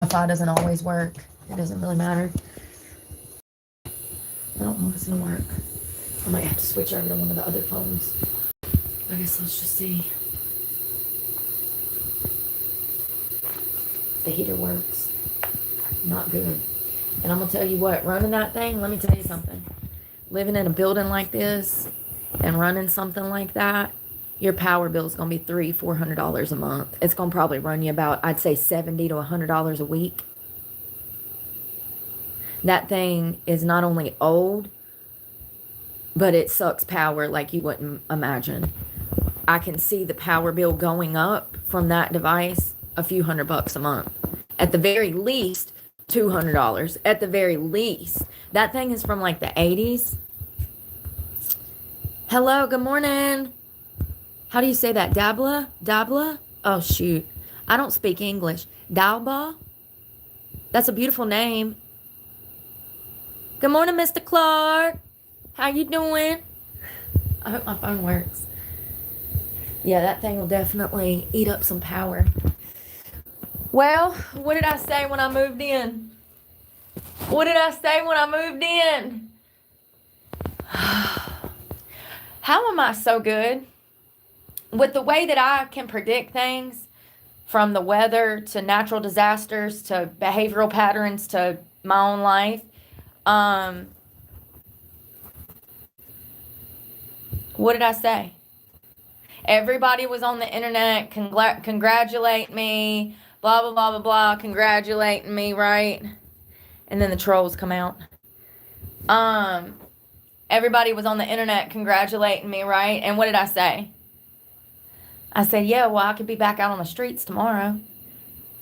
Wi-Fi doesn't always work. It doesn't really matter. I don't know if it's gonna work. I might have to switch over to one of the other phones. I guess let's just see if the heater works. Not good. And I'm gonna tell you what, running that thing, let me tell you something. Living in a building like this and running something like that, your power bill is gonna be $300-400 a month. It's gonna probably run you about, I'd say, $70 to $100 a week. That thing is not only old, but it sucks power like you wouldn't imagine. I can see the power bill going up from that device a few $100 a month. At the very least, $200. At the very least. That thing is from like the 80s. Hello, good morning. How do you say that? Dabla? Dabla? Oh, shoot. I don't speak English. Dalba? That's a beautiful name. Good morning, Mr. Clark. How you doing? I hope my phone works. Yeah, that thing will definitely eat up some power. Well, what did I say when I moved in? What did I say when I moved in? How am I so good? With the way that I can predict things, from the weather to natural disasters to behavioral patterns to my own life. What did I say? Everybody was on the internet congratulate me, blah, blah, blah, blah, blah, congratulating me, right? And then the trolls come out. Everybody was on the internet congratulating me, right? And what did I say? I said, yeah, well, I could be back out on the streets tomorrow.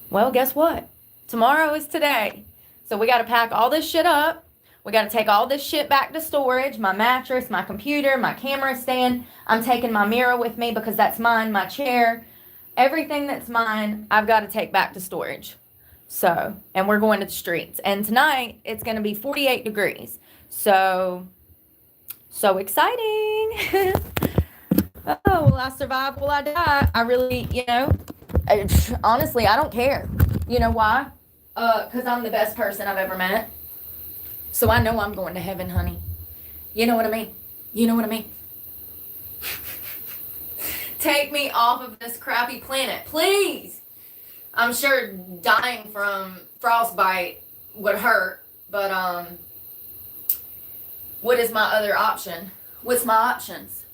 Well, guess what? Tomorrow is today. So we got to pack all this shit up. We got to take all this shit back to storage. My mattress, my computer, my camera stand. I'm taking my mirror with me because that's mine, my chair. Everything that's mine, I've got to take back to storage. So, and we're going to the streets. And tonight, it's going to be 48 degrees. So exciting. Oh, will I survive? Will I die? I really, honestly, I don't care. You know why? Because I'm the best person I've ever met. So I know I'm going to heaven, honey. You know what I mean? You know what I mean? Take me off of this crappy planet, please. I'm sure dying from frostbite would hurt, but what is my other option? What's my options?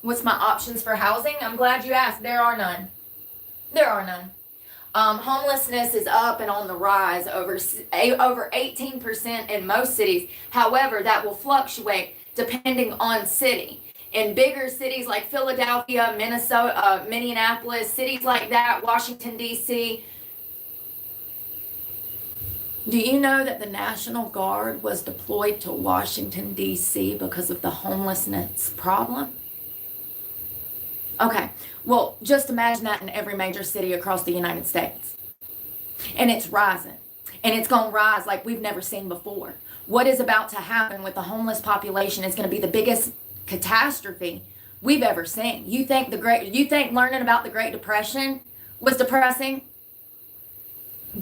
What's my options for housing? I'm glad you asked. There are none. There are none. Homelessness is up and on the rise, over 18% in most cities. However, that will fluctuate depending on city. In bigger cities like Philadelphia, Minnesota, Minneapolis, cities like that, Washington, D.C. Do you know that the National Guard was deployed to Washington, D.C. because of the homelessness problem? Okay, well, just imagine that in every major city across the United States. And it's rising. And it's going to rise like we've never seen before. What is about to happen with the homeless population is going to be the biggest catastrophe we've ever seen. You think learning about the Great Depression was depressing?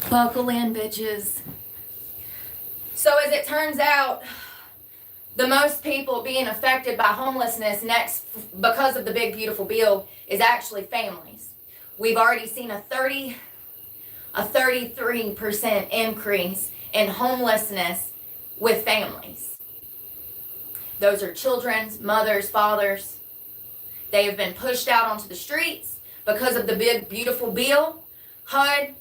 Buckle in, bitches. So as it turns out, the most people being affected by homelessness next because of the big beautiful bill is actually families. We've already seen a 33% increase in homelessness with families. Those are children's, mothers, fathers. They have been pushed out onto the streets because of the big beautiful bill. HUD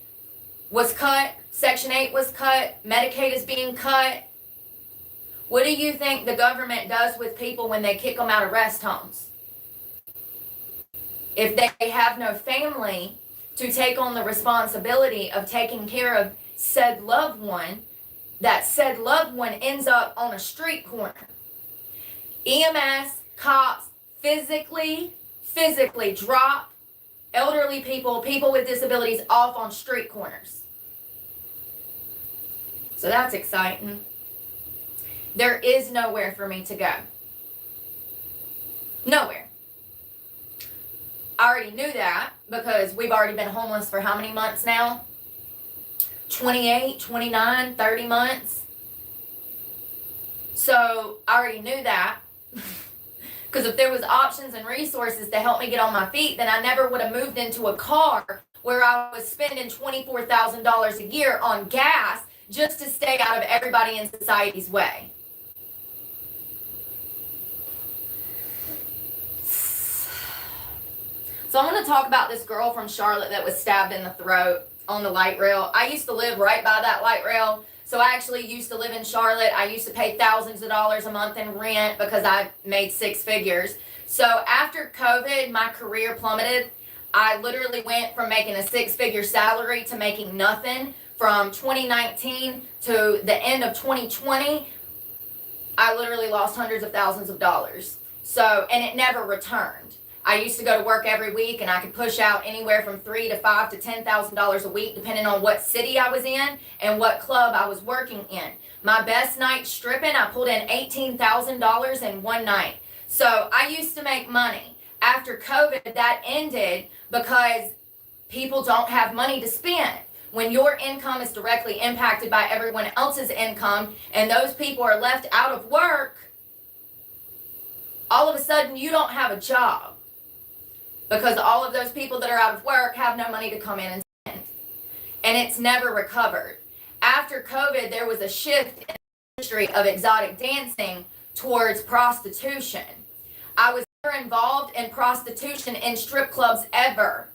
was cut, Section 8 was cut, Medicaid is being cut. What do you think the government does with people when they kick them out of rest homes? If they have no family to take on the responsibility of taking care of said loved one, that said loved one ends up on a street corner. EMS, cops physically drop elderly people, people with disabilities off on street corners. So that's exciting. There is nowhere for me to go. Nowhere. I already knew that because we've already been homeless for how many months now? 28, 29, 30 months. So I already knew that. Because if there was options and resources to help me get on my feet, then I never would have moved into a car where I was spending $24,000 a year on gas just to stay out of everybody in society's way. So I'm going to talk about this girl from Charlotte that was stabbed in the throat on the light rail. I used to live right by that light rail. So I actually used to live in Charlotte. I used to pay thousands of dollars a month in rent because I made six figures. So after COVID, my career plummeted. I literally went from making a six-figure salary to making nothing. From 2019 to the end of 2020, I literally lost hundreds of thousands of dollars. So, and it never returned. I used to go to work every week, and I could push out anywhere from $3,000 to $5,000 to $10,000 a week, depending on what city I was in and what club I was working in. My best night stripping, I pulled in $18,000 in one night. So I used to make money. After COVID, that ended because people don't have money to spend. When your income is directly impacted by everyone else's income, and those people are left out of work, all of a sudden you don't have a job. Because all of those people that are out of work have no money to come in and spend. And it's never recovered. After COVID, there was a shift in the industry of exotic dancing towards prostitution. I was never involved in prostitution in strip clubs ever.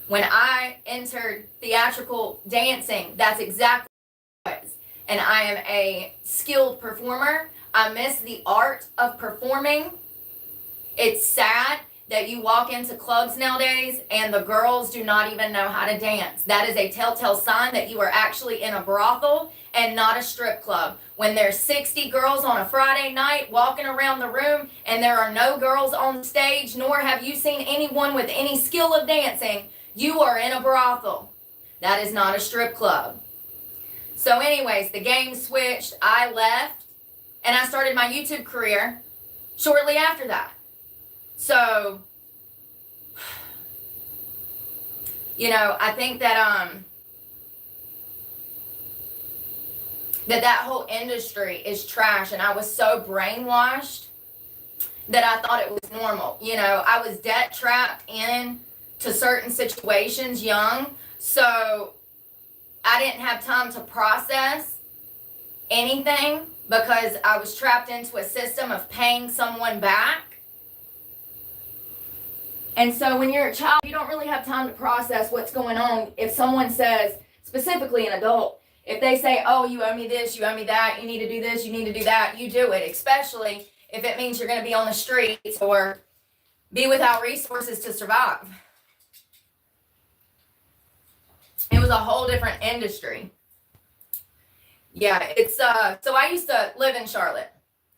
When I entered theatrical dancing, that's exactly what it was. And I am a skilled performer. I miss the art of performing. It's sad that you walk into clubs nowadays and the girls do not even know how to dance. That is a telltale sign that you are actually in a brothel and not a strip club. When there's 60 girls on a Friday night walking around the room and there are no girls on stage, nor have you seen anyone with any skill of dancing, you are in a brothel. That is not a strip club. So anyways, the game switched. I left and I started my YouTube career shortly after that. So, you know, I think that that whole industry is trash, and I was so brainwashed that I thought it was normal. You know, I was debt trapped in to certain situations young, so I didn't have time to process anything because I was trapped into a system of paying someone back. And so when you're a child, you don't really have time to process what's going on. If someone says, specifically an adult, if they say, oh, you owe me this, you owe me that, you need to do this, you need to do that, you do it, especially if it means you're going to be on the streets or be without resources to survive. It was a whole different industry. Yeah, it's so I used to live in Charlotte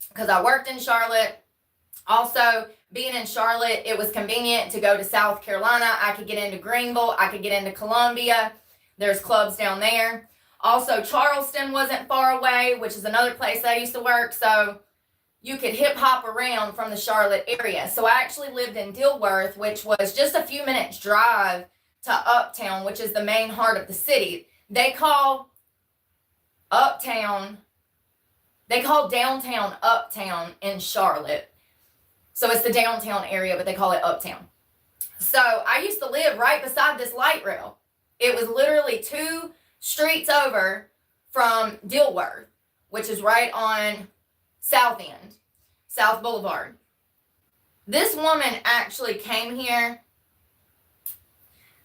because I worked in Charlotte. Also, being in Charlotte, it was convenient to go to South Carolina. I could get into Greenville. I could get into Columbia. There's clubs down there. Also, Charleston wasn't far away, which is another place I used to work. So you could hip hop around from the Charlotte area. So I actually lived in Dilworth, which was just a few minutes drive to Uptown, which is the main heart of the city. They call downtown Uptown in Charlotte. So it's the downtown area, but they call it Uptown. So I used to live right beside this light rail. It was literally 2 streets over from Dilworth, which is right on South End, South Boulevard. This woman actually came here.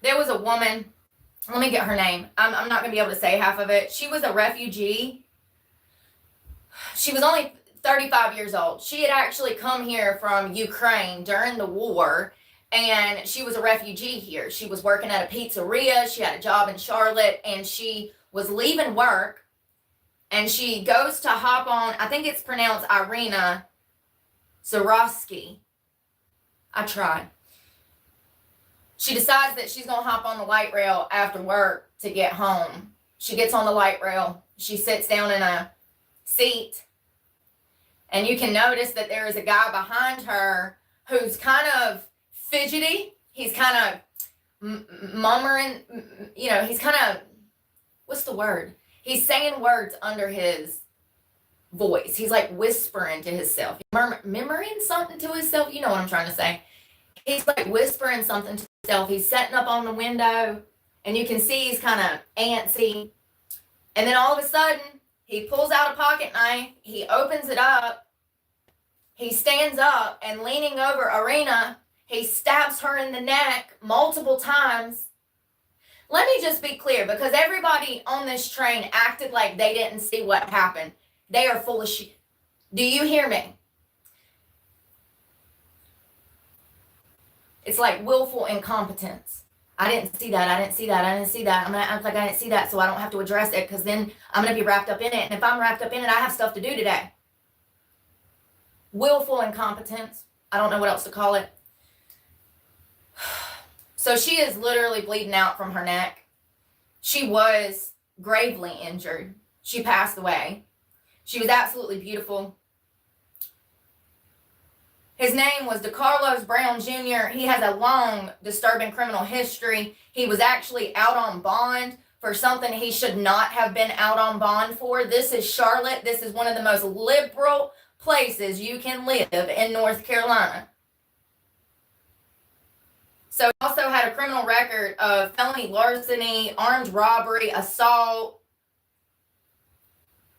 There was a woman, let me get her name. I'm not going to be able to say half of it. She was a refugee. She was only 35 years old. She had actually come here from Ukraine during the war, and she was a refugee here. She was working at a pizzeria. She had a job in Charlotte, and she was leaving work, and she goes to hop on, I think it's pronounced Irina Zarowski. I tried. She decides that she's going to hop on the light rail after work to get home. She gets on the light rail. She sits down in a seat. And you can notice that there is a guy behind her who's kind of fidgety. He's kind of he's kind of, what's the word? He's saying words under his voice. He's like whispering to himself, murmuring something to himself. You know what I'm trying to say. He's like whispering something to himself. He's setting up on the window, and you can see he's kind of antsy. And then all of a sudden, he pulls out a pocket knife. He opens it up. He stands up, and leaning over Arena, he stabs her in the neck multiple times. Let me just be clear, because everybody on this train acted like they didn't see what happened. They are full of shit. Do you hear me? It's like willful incompetence. I didn't see that. I didn't see that. I didn't see that. I'm going to act like I didn't see that so I don't have to address it, because then I'm going to be wrapped up in it. And if I'm wrapped up in it, I have stuff to do today. Willful incompetence. I don't know what else to call it. So she is literally bleeding out from her neck. She was gravely injured. She passed away. She was absolutely beautiful. His name was DeCarlos Brown Jr. He has a long, disturbing criminal history. He was actually out on bond for something he should not have been out on bond for. This is Charlotte. This is one of the most liberal places you can live in North Carolina. So he also had a criminal record of felony larceny, armed robbery, assault,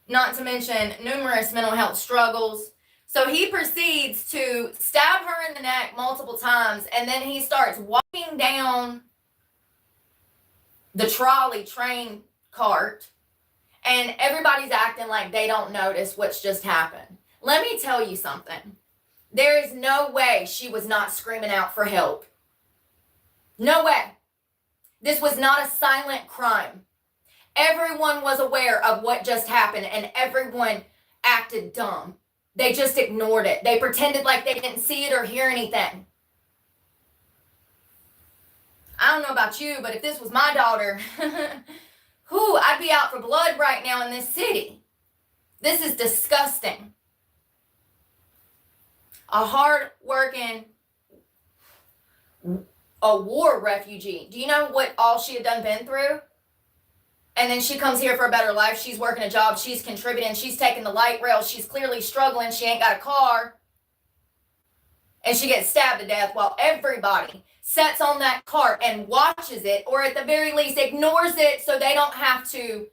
not to mention numerous mental health struggles. So he proceeds to stab her in the neck multiple times, and then he starts walking down the trolley train cart, and everybody's acting like they don't notice what's just happened. Let me tell you something. There is no way she was not screaming out for help. No way. This was not a silent crime. Everyone was aware of what just happened, and everyone acted dumb. They just ignored it. They pretended like they didn't see it or hear anything. I don't know about you, but if this was my daughter, I'd be out for blood right now in this city. This is disgusting. A hard-working, a war refugee. Do you know what all she had done been through? And then she comes here for a better life. She's working a job. She's contributing. She's taking the light rail. She's clearly struggling. She ain't got a car. And she gets stabbed to death while everybody sits on that cart and watches it, or at the very least ignores it so they don't have to.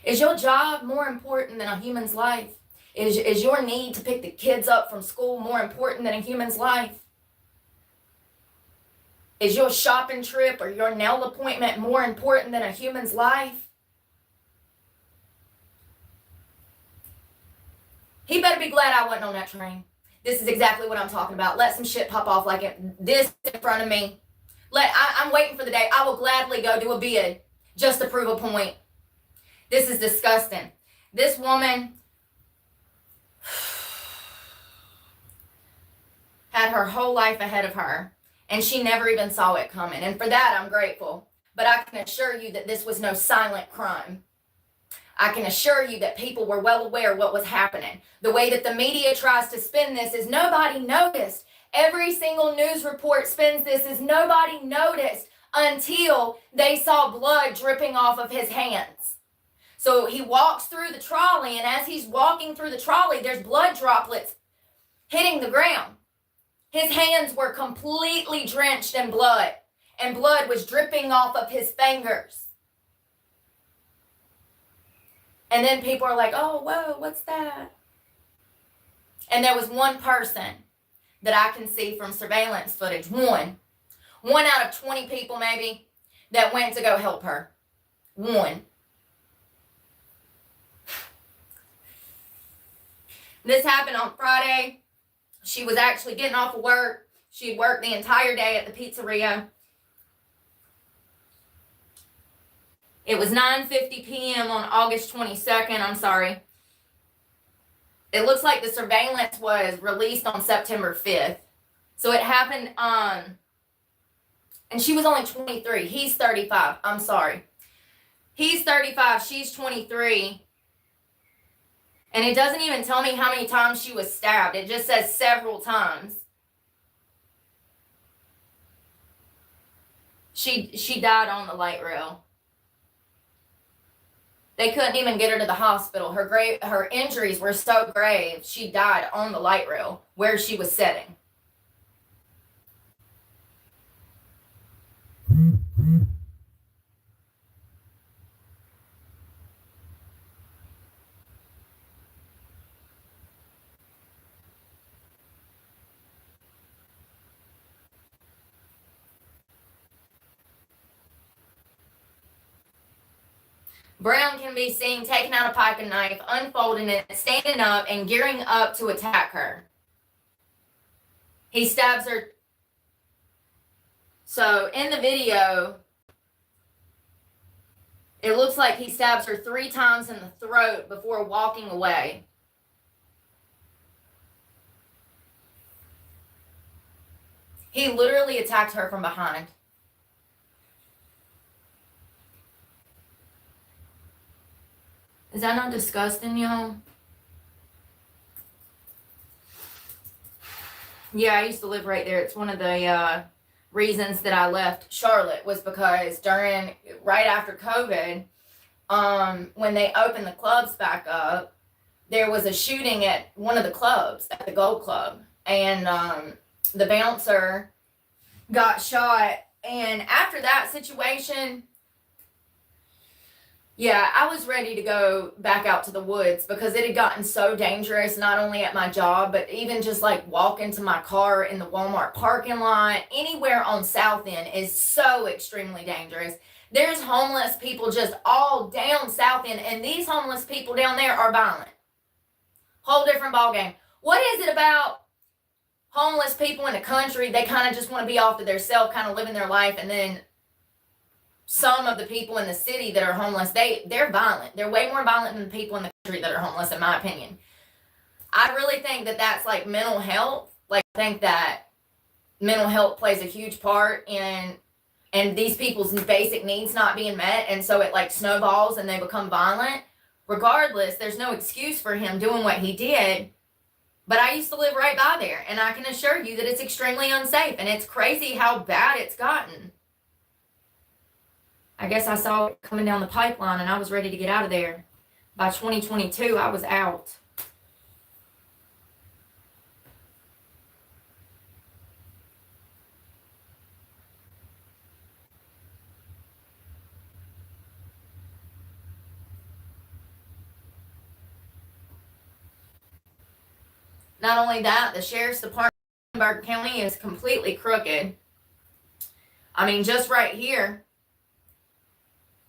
Is your job more important than a human's life? Is your need to pick the kids up from school more important than a human's life? Is your shopping trip or your nail appointment more important than a human's life? He better be glad I wasn't on that train. This is exactly what I'm talking about. Let some shit pop off like this in front of me. I'm waiting for the day. I will gladly go do a bid just to prove a point. This is disgusting. This woman had her whole life ahead of her, and she never even saw it coming. And for that, I'm grateful. But I can assure you that this was no silent crime. I can assure you that people were well aware what was happening. The way that the media tries to spin this is nobody noticed. Every single news report spins this as nobody noticed until they saw blood dripping off of his hands. So he walks through the trolley, and as he's walking through the trolley, there's blood droplets hitting the ground. His hands were completely drenched in blood, and blood was dripping off of his fingers. And then people are like, oh, whoa, what's that? And there was one person that I can see from surveillance footage, one out of 20 people maybe, that went to go help her. One. This happened on Friday. She was actually getting off of work. She had worked the entire day at the pizzeria. It was 9:50 p.m. on August 22nd. I'm sorry. It looks like the surveillance was released on September 5th. So it happened and she was only 23. He's 35. I'm sorry. He's 35. She's 23. And it doesn't even tell me how many times she was stabbed. It just says several times. She died on the light rail. They couldn't even get her to the hospital. Her injuries were so grave, she died on the light rail where she was sitting. Brown can be seen taking out a pocket knife, unfolding it, standing up, and gearing up to attack her. He stabs her. So in the video, it looks like he stabs her 3 times in the throat before walking away. He literally attacked her from behind. Is that not disgusting, y'all? Yeah, I used to live right there. It's one of the reasons that I left Charlotte was because right after COVID, when they opened the clubs back up, there was a shooting at one of the clubs, at the Gold Club, and the bouncer got shot. And after that situation, yeah, I was ready to go back out to the woods because it had gotten so dangerous, not only at my job, but even just like walking to my car in the Walmart parking lot, anywhere on South End is so extremely dangerous. There's homeless people just all down South End, and these homeless people down there are violent. Whole different ballgame. What is it about homeless people in the country? They kind of just want to be off to themselves, kind of living their life, and then some of the people in the city that are homeless, they're violent. They're way more violent than the people in the country that are homeless, in my opinion. I really think that that's like mental health. Like, I think that mental health plays a huge part in these people's basic needs not being met, and so it like snowballs and they become violent. Regardless, there's no excuse for him doing what he did. But I used to live right by there, and I can assure you that it's extremely unsafe, and it's crazy how bad it's gotten. I guess I saw it coming down the pipeline and I was ready to get out of there. By 2022, I was out. Not only that, the sheriff's department in Burke County is completely crooked. I mean, just right here,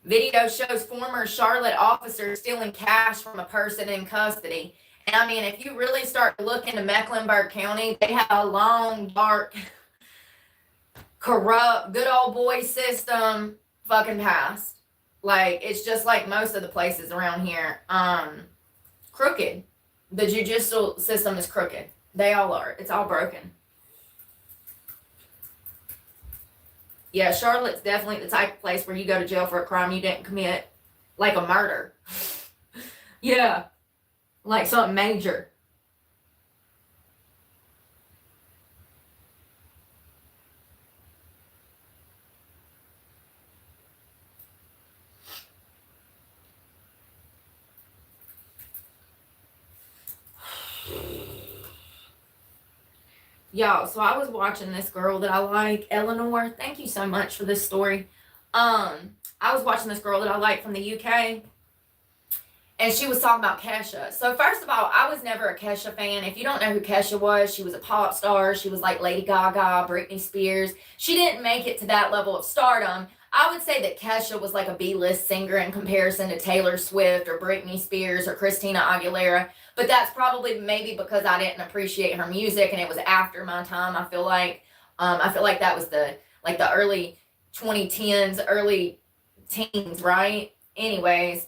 video shows former Charlotte officers stealing cash from a person in custody. And I mean, if you really start to look into Mecklenburg County, they have a long, dark, corrupt, good old boy system fucking past. Like, it's just like most of the places around here. Crooked. The judicial system is crooked. They all are. It's all broken. Yeah, Charlotte's definitely the type of place where you go to jail for a crime you didn't commit, like a murder. Yeah, like something major. Y'all, so I was watching this girl that I like, Eleanor. Thank you so much for this story. I was watching this girl that I like from the UK, and she was talking about Kesha. So first of all, I was never a Kesha fan. If you don't know who Kesha was, she was a pop star. She was like Lady Gaga, Britney Spears. She didn't make it to that level of stardom. I would say that Kesha was like a B-list singer in comparison to Taylor Swift or Britney Spears or Christina Aguilera. But that's probably maybe because I didn't appreciate her music and it was after my time. I feel like that was the early 2010s, early teens, right? Anyways,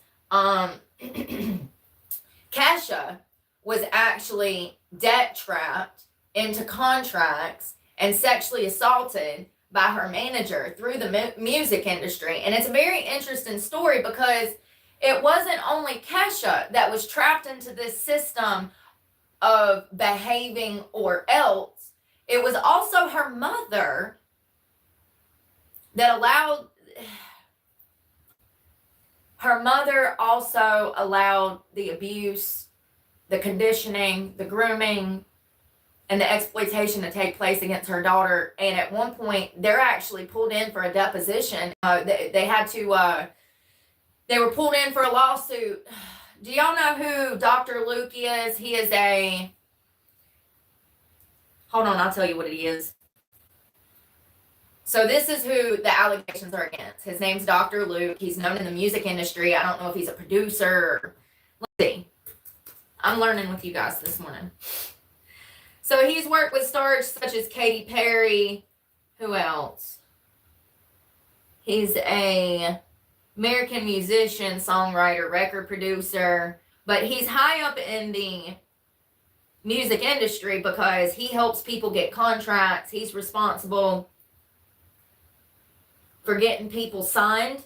Kesha was actually debt trapped into contracts and sexually assaulted by her manager through the music industry. And it's a very interesting story because it wasn't only Kesha that was trapped into this system of behaving or else. It was also her mother that allowed, her mother also allowed the abuse, the conditioning, the grooming, and the exploitation to take place against her daughter. And at one point, they're actually pulled in for a deposition. They were pulled in for a lawsuit. Do y'all know who Dr. Luke is? He is hold on, I'll tell you what it is. So this is who the allegations are against. His name's Dr. Luke. He's known in the music industry. I don't know if he's a producer. Let's see. I'm learning with you guys this morning. So he's worked with stars such as Katy Perry. Who else? He's a American musician, songwriter, record producer. But he's high up in the music industry because he helps people get contracts. He's responsible for getting people signed.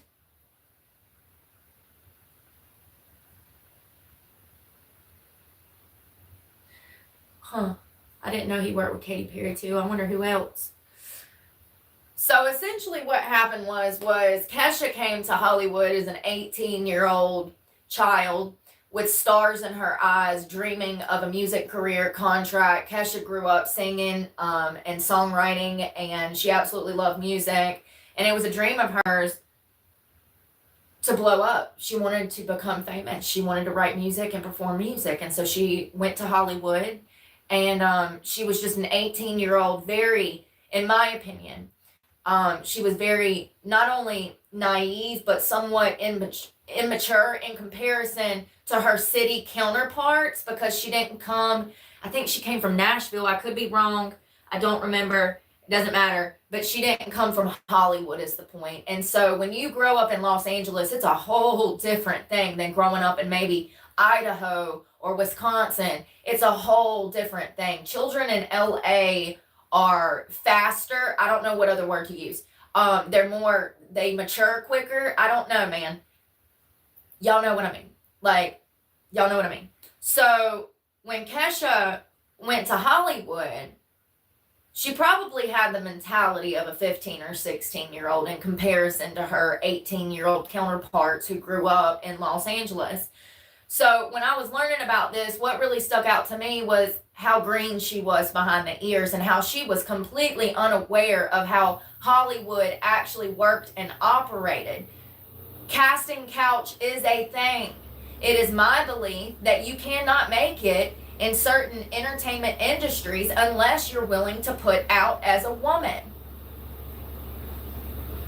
I didn't know he worked with Katy Perry too. I wonder who else. So essentially what happened was Kesha came to Hollywood as an 18-year-old child with stars in her eyes, dreaming of a music career contract. Kesha grew up singing and songwriting, and she absolutely loved music. And it was a dream of hers to blow up. She wanted to become famous. She wanted to write music and perform music. And so she went to Hollywood, and she was just an 18-year-old, very, in my opinion, she was very, not only naive, but somewhat immature in comparison to her city counterparts, because she didn't come, I think she came from Nashville. I could be wrong. I don't remember. It doesn't matter. But she didn't come from Hollywood is the point. And so when you grow up in Los Angeles, it's a whole different thing than growing up in maybe Idaho or Wisconsin. It's a whole different thing. Children in LA are faster. I don't know what other word to use. They mature quicker. I don't know, man. Y'all know what I mean. Y'all know what I mean. So when Kesha went to Hollywood, she probably had the mentality of a 15 or 16-year-old in comparison to her 18-year-old counterparts who grew up in Los Angeles. So when I was learning about this, what really stuck out to me was how green she was behind the ears and how she was completely unaware of how Hollywood actually worked and operated. Casting couch is a thing. It is my belief that you cannot make it in certain entertainment industries unless you're willing to put out as a woman.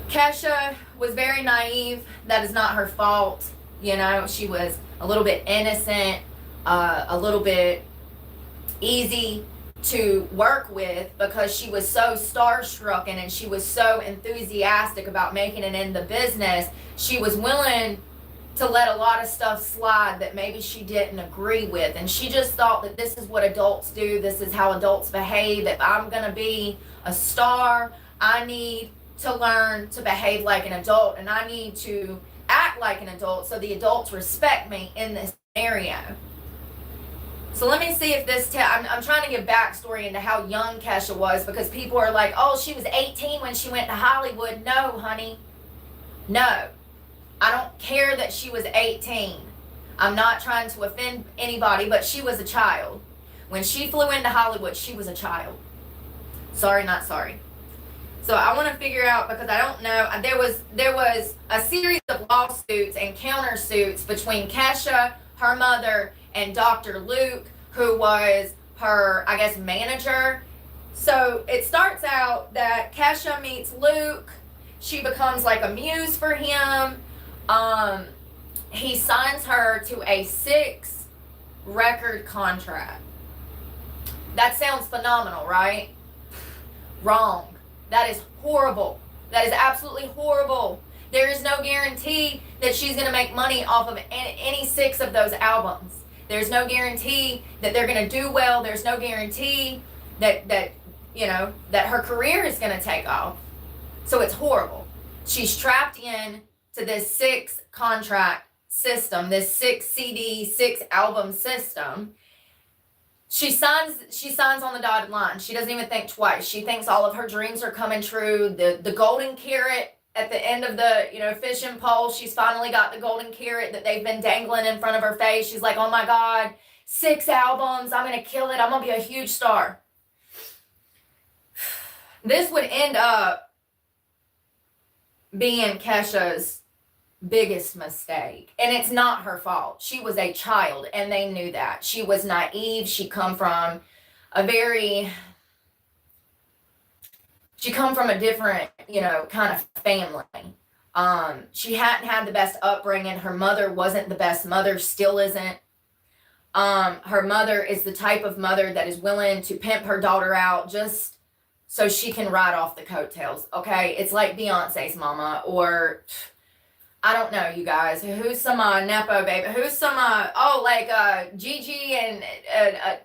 Kesha was very naive. That is not her fault. You know, she was a little bit innocent, a little bit easy to work with because she was so starstruck and she was so enthusiastic about making it in the business. She was willing to let a lot of stuff slide that maybe she didn't agree with. And she just thought that this is what adults do. This is how adults behave. If I'm going to be a star, I need to learn to behave like an adult, and I need to act like an adult so the adults respect me in this scenario. So let me see if this, I'm trying to give backstory into how young Kesha was, because people are like, oh, she was 18 when she went to Hollywood. No, honey. No. I don't care that she was 18. I'm not trying to offend anybody, but she was a child. When she flew into Hollywood, she was a child. Sorry, not sorry. So I want to figure out, because I don't know, there was a series of lawsuits and countersuits between Kesha, her mother, and Dr. Luke, who was her, I guess, manager. So it starts out that Kesha meets Luke. She becomes like a muse for him. He signs her to a 6-record contract. That sounds phenomenal, right? Wrong. That is horrible. That is absolutely horrible. There is no guarantee that she's going to make money off of any 6 of those albums. There's no guarantee that they're going to do well. There's no guarantee that her career is going to take off. So it's horrible. She's trapped in to this 6 contract system, this 6 CD, 6 album system. She signs on the dotted line. She doesn't even think twice. She thinks all of her dreams are coming true. The golden carrot at the end of the, fishing pole, she's finally got the golden carrot that they've been dangling in front of her face. She's like, oh my God, 6 albums. I'm going to kill it. I'm going to be a huge star. This would end up being Kesha's biggest mistake. And it's not her fault. She was a child and they knew that. She was naive. She come from a different, kind of family. She hadn't had the best upbringing. Her mother wasn't the best mother, still isn't. Her mother is the type of mother that is willing to pimp her daughter out just so she can ride off the coattails, okay? It's like Beyonce's mama, or I don't know, you guys. Who's some Nepo baby? Who's some, Gigi and,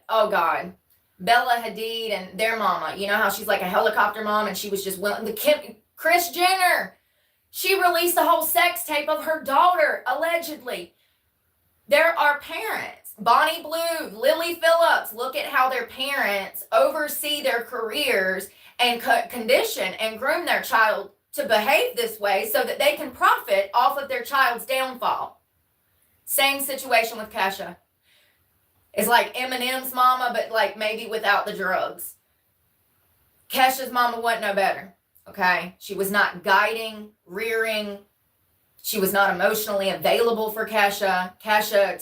oh God, Bella Hadid and their mama. You know how she's like a helicopter mom and she was just willing. Kris Jenner, she released a whole sex tape of her daughter, allegedly. There are parents, Bonnie Blue, Lily Phillips, look at how their parents oversee their careers and condition and groom their child to behave this way so that they can profit off of their child's downfall. Same situation with Kesha. It's like Eminem's mama, but like maybe without the drugs. Kesha's mama wasn't no better, okay? She was not guiding, rearing. She was not emotionally available for Kesha. Kesha,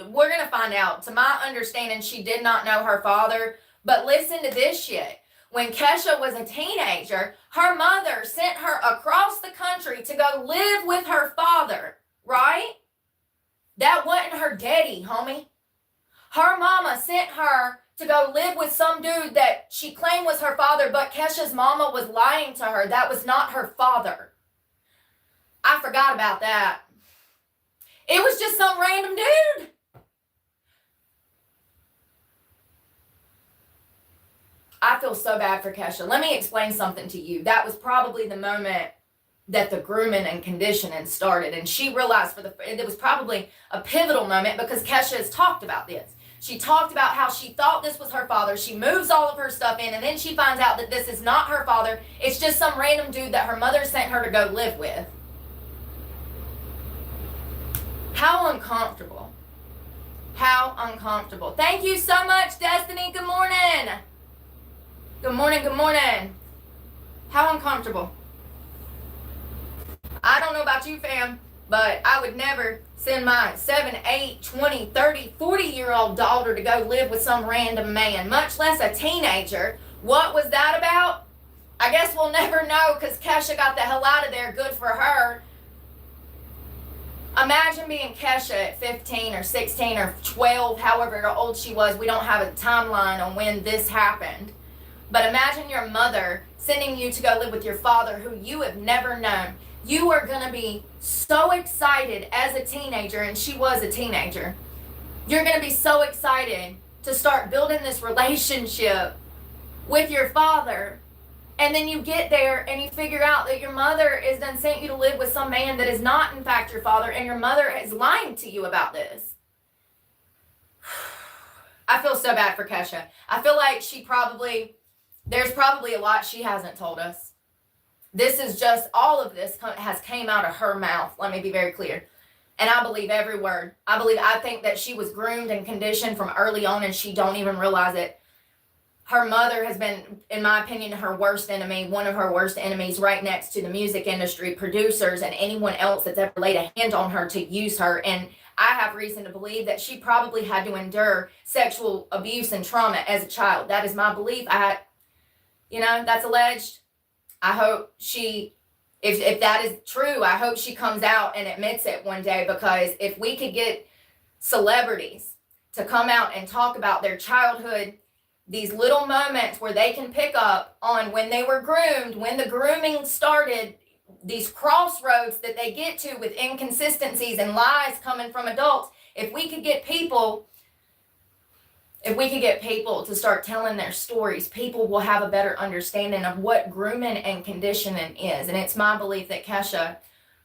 we're going to find out. To my understanding, she did not know her father. But listen to this shit. When Kesha was a teenager, her mother sent her across the country to go live with her father, right? That wasn't her daddy, homie. Her mama sent her to go live with some dude that she claimed was her father, but Kesha's mama was lying to her. That was not her father. I forgot about that. It was just some random dude. I feel so bad for Kesha. Let me explain something to you. That was probably the moment that the grooming and conditioning started. And she realized it was probably a pivotal moment because Kesha has talked about this. She talked about how she thought this was her father. She moves all of her stuff in, and then she finds out that this is not her father. It's just some random dude that her mother sent her to go live with. How uncomfortable. How uncomfortable. Thank you so much, Destiny. Good morning. Good morning, good morning. How uncomfortable. I don't know about you, fam, but I would never send my 7, 8, 20, 30, 40-year-old daughter to go live with some random man, much less a teenager. What was that about? I guess we'll never know because Kesha got the hell out of there. Good for her. Imagine being Kesha at 15 or 16 or 12, however old she was. We don't have a timeline on when this happened. But imagine your mother sending you to go live with your father who you have never known. You are going to be so excited as a teenager, and she was a teenager. You're going to be so excited to start building this relationship with your father. And then you get there and you figure out that your mother is done sent you to live with some man that is not in fact your father, and your mother is lying to you about this. I feel so bad for Kesha. I feel like there's probably a lot she hasn't told us. This is just, all of this has came out of her mouth. Let me be very clear. And I believe every word. I think that she was groomed and conditioned from early on and she don't even realize it. Her mother has been, in my opinion, her worst enemy, one of her worst enemies, right next to the music industry, producers, and anyone else that's ever laid a hand on her to use her. And I have reason to believe that she probably had to endure sexual abuse and trauma as a child. That is my belief. That's alleged. I hope if that is true, I hope she comes out and admits it one day, because if we could get celebrities to come out and talk about their childhood, these little moments where they can pick up on when they were groomed, when the grooming started, these crossroads that they get to with inconsistencies and lies coming from adults, if we could get people to start telling their stories, people will have a better understanding of what grooming and conditioning is. And it's my belief that Kesha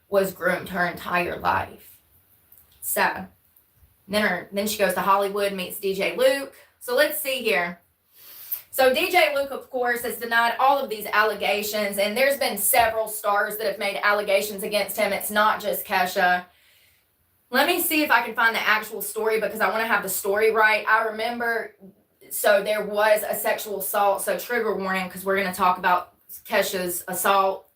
was groomed her entire life. So then she goes to Hollywood, meets DJ Luke. So let's see here. So DJ Luke, of course, has denied all of these allegations, and there's been several stars that have made allegations against him. It's not just Kesha. Let me see if I can find the actual story because I want to have the story right. I remember, so there was a sexual assault, so trigger warning because we're going to talk about Kesha's assault.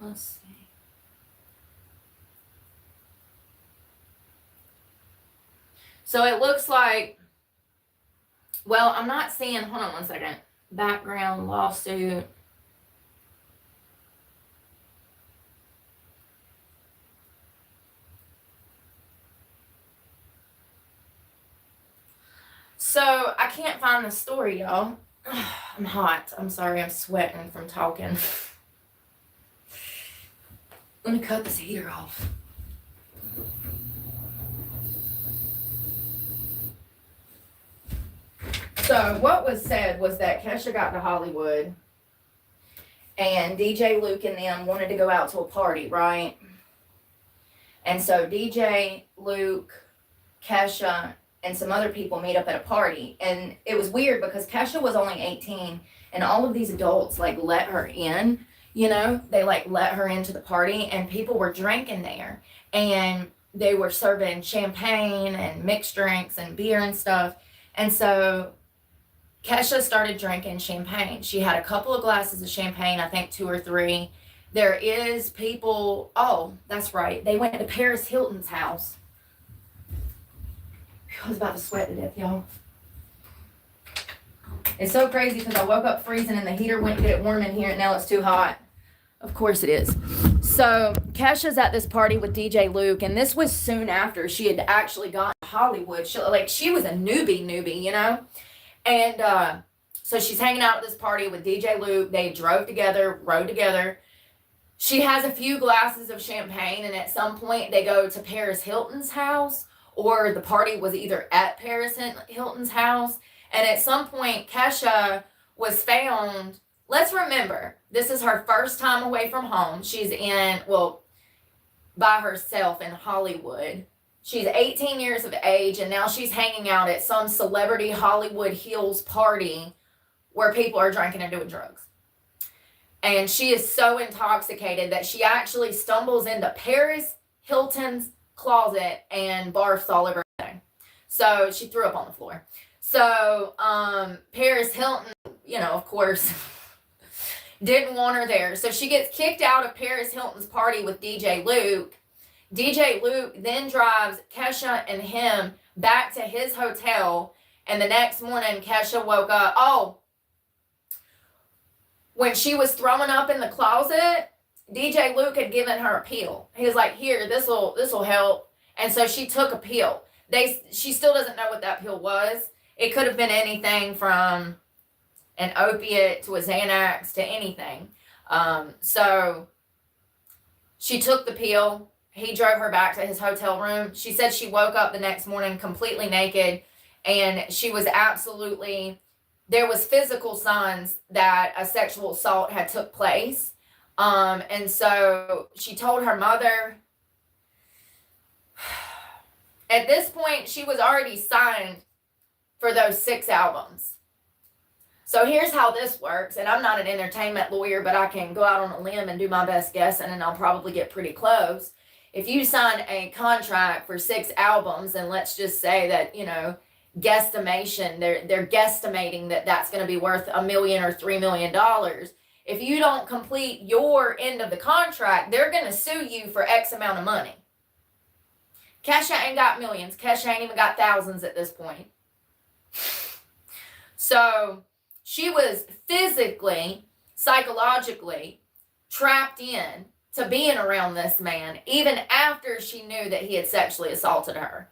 Let's see. So it looks like, well, I'm not seeing, hold on one second. Background lawsuit. So I can't find the story, y'all. I'm hot. I'm sorry. I'm sweating from talking. Let me cut this heater off. So what was said was that Kesha got to Hollywood and DJ Luke and them wanted to go out to a party, right? And so DJ, Luke, Kesha, and some other people meet up at a party. And it was weird because Kesha was only 18 and all of these adults like let her in, you know, they like let her into the party and people were drinking there and they were serving champagne and mixed drinks and beer and stuff. And so Kesha started drinking champagne. She had a couple of glasses of champagne, I think 2 or 3. There is people, oh, that's right. They went to Paris Hilton's house. I was about to sweat to death, y'all. It's so crazy because I woke up freezing and the heater went to get it warm in here and now it's too hot. Of course it is. So Kesha's at this party with DJ Luke and this was soon after she had actually gotten to Hollywood. She was a newbie, you know? And so she's hanging out at this party with DJ Luke. They drove together, rode together. She has a few glasses of champagne and at some point they go to Paris Hilton's house. Or the party was either at Paris Hilton's house. And at some point, Kesha was found. Let's remember, this is her first time away from home. She's by herself in Hollywood. She's 18 years of age, and now she's hanging out at some celebrity Hollywood Hills party where people are drinking and doing drugs. And she is so intoxicated that she actually stumbles into Paris Hilton's closet and barfs all over everything. So she threw up on the floor. So Paris Hilton, you know, of course, didn't want her there. So she gets kicked out of Paris Hilton's party with DJ Luke. DJ Luke then drives Kesha and him back to his hotel. And the next morning, Kesha woke up. Oh, when she was throwing up in the closet, DJ Luke had given her a pill. He was like, here, this'll help. And so she took a pill. She still doesn't know what that pill was. It could have been anything from an opiate to a Xanax to anything. So she took the pill. He drove her back to his hotel room. She said she woke up the next morning completely naked and she was there was physical signs that a sexual assault had took place. And so she told her mother. At this point, she was already signed for those 6 albums. So here's how this works. And I'm not an entertainment lawyer, but I can go out on a limb and do my best guessing, and I'll probably get pretty close. If you sign a contract for 6 albums, and let's just say that, you know, guesstimation, they're guesstimating that that's going to be worth $1 million or $3 million. If you don't complete your end of the contract, they're going to sue you for X amount of money. Kesha ain't got millions. Kesha ain't even got thousands at this point. So she was physically, psychologically trapped in to being around this man, even after she knew that he had sexually assaulted her.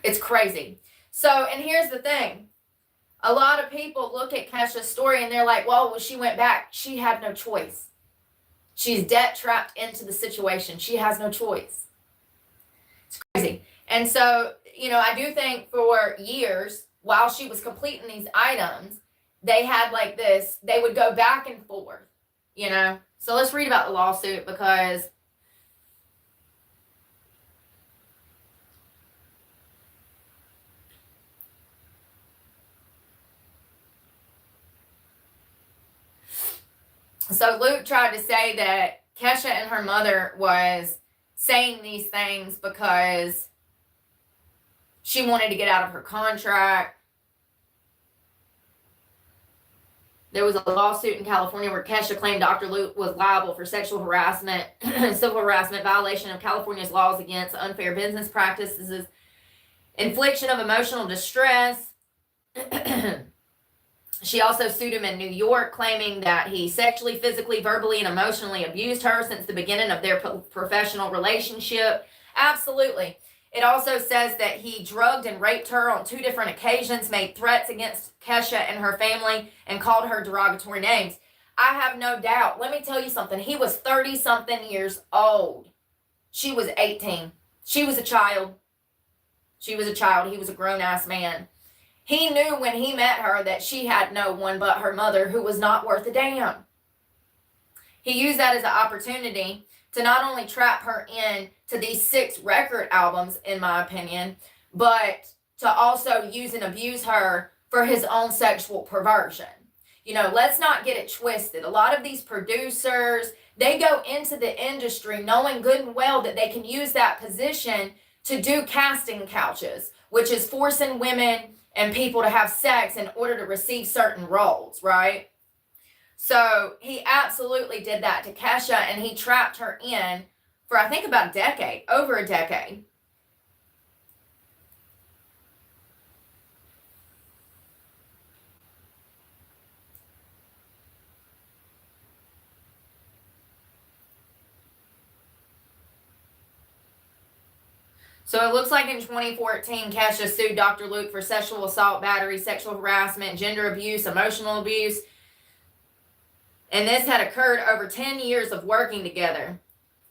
It's crazy. So, and here's the thing. A lot of people look at Kesha's story and they're like, well, when she went back, she had no choice. She's debt trapped into the situation. She has no choice. It's crazy. And so, you know, I do think for years, while she was completing these items, they had like this, they would go back and forth, you know. So let's read about the lawsuit because So Luke tried to say that Kesha and her mother was saying these things because she wanted to get out of her contract. There was a lawsuit in California where Kesha claimed Dr. Luke was liable for sexual harassment, civil harassment, violation of California's laws against unfair business practices, infliction of emotional distress. She also sued him in New York, claiming that he sexually, physically, verbally, and emotionally abused her since the beginning of their professional relationship. Absolutely. It also says that he drugged and raped her on 2 different occasions, made threats against Kesha and her family, and called her derogatory names. I have no doubt. Let me tell you something. He was 30-something years old. She was 18. She was a child. She was a child. He was a grown-ass man. He knew when he met her that she had no one but her mother, who was not worth a damn. He used that as an opportunity to not only trap her in to these 6 record albums, in my opinion, but to also use and abuse her for his own sexual perversion. You know, let's not get it twisted. A lot of these producers, they go into the industry knowing good and well that they can use that position to do casting couches, which is forcing women and people to have sex in order to receive certain roles, right? So he absolutely did that to Kesha, and he trapped her in for, I think, about a decade, over a decade. So it looks like in 2014, Kesha sued Dr. Luke for sexual assault, battery, sexual harassment, gender abuse, emotional abuse. And this had occurred over 10 years of working together.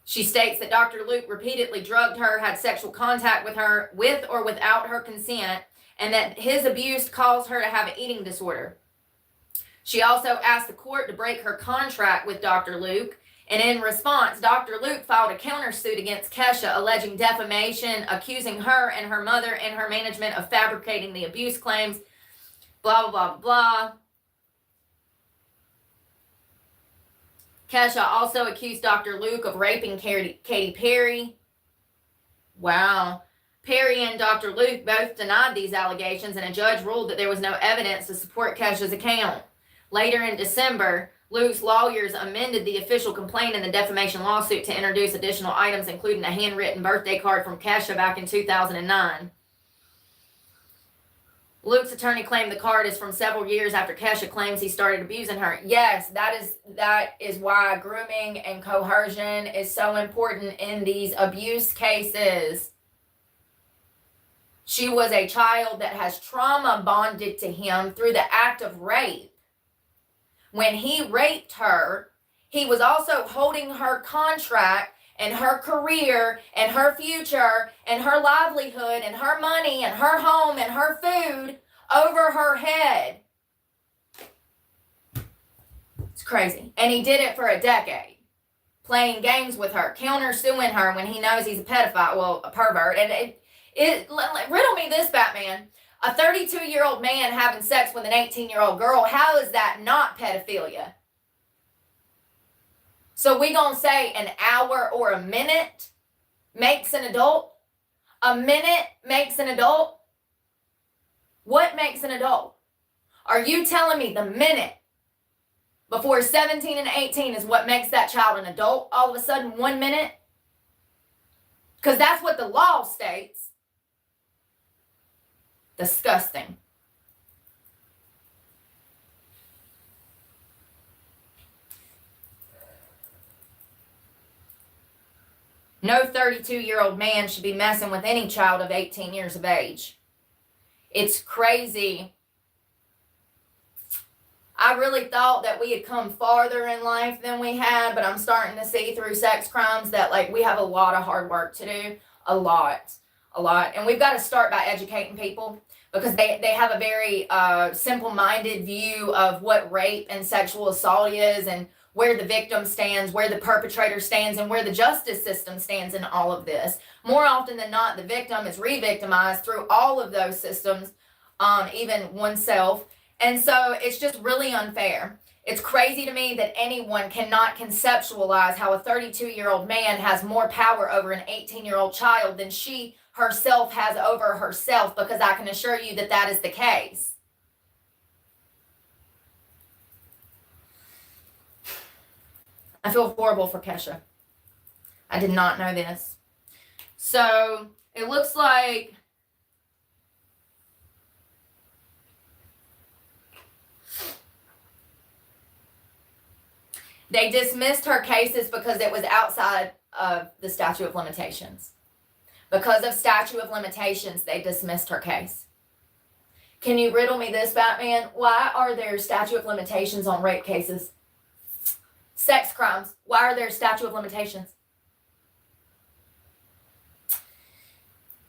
She states that Dr. Luke repeatedly drugged her, had sexual contact with her, with or without her consent, and that his abuse caused her to have an eating disorder. She also asked the court to break her contract with Dr. Luke. And in response, Dr. Luke filed a countersuit against Kesha, alleging defamation, accusing her and her mother and her management of fabricating the abuse claims, blah, blah, blah, blah. Kesha also accused Dr. Luke of raping Katy Perry. Wow. Perry and Dr. Luke both denied these allegations, and a judge ruled that there was no evidence to support Kesha's account. Later in December, Luke's lawyers amended the official complaint in the defamation lawsuit to introduce additional items, including a handwritten birthday card from Kesha back in 2009. Luke's attorney claimed the card is from several years after Kesha claims he started abusing her. Yes, that is why grooming and coercion is so important in these abuse cases. She was a child that has trauma bonded to him through the act of rape. When he raped her, he was also holding her contract and her career and her future and her livelihood and her money and her home and her food over her head. It's crazy. And he did it for a decade, playing games with her, countersuing her when he knows he's a pedophile, well, a pervert. And riddle me this, Batman. A 32-year-old man having sex with an 18-year-old girl, how is that not pedophilia? So we gonna say an hour or a minute makes an adult? A minute makes an adult? What makes an adult? Are you telling me the minute before 17 and 18 is what makes that child an adult all of a sudden, 1 minute? Because that's what the law states. Disgusting. No 32-year-old man should be messing with any child of 18 years of age. It's crazy. I really thought that we had come farther in life than we had, but I'm starting to see through sex crimes that, like, we have a lot of hard work to do. A lot. And we've got to start by educating people, because they have a very simple-minded view of what rape and sexual assault is, and where the victim stands, where the perpetrator stands, and where the justice system stands in all of this. More often than not, the victim is re-victimized through all of those systems, even oneself. And so it's just really unfair. It's crazy to me that anyone cannot conceptualize how a 32-year-old man has more power over an 18-year-old child than she herself has over herself, because I can assure you that that is the case. I feel horrible for Kesha. I did not know this. So it looks like they dismissed her cases because it was outside of the statute of limitations. Because of statute of limitations, they dismissed her case. Can you riddle me this, Batman? Why are there statute of limitations on rape cases? Sex crimes. Why are there statute of limitations?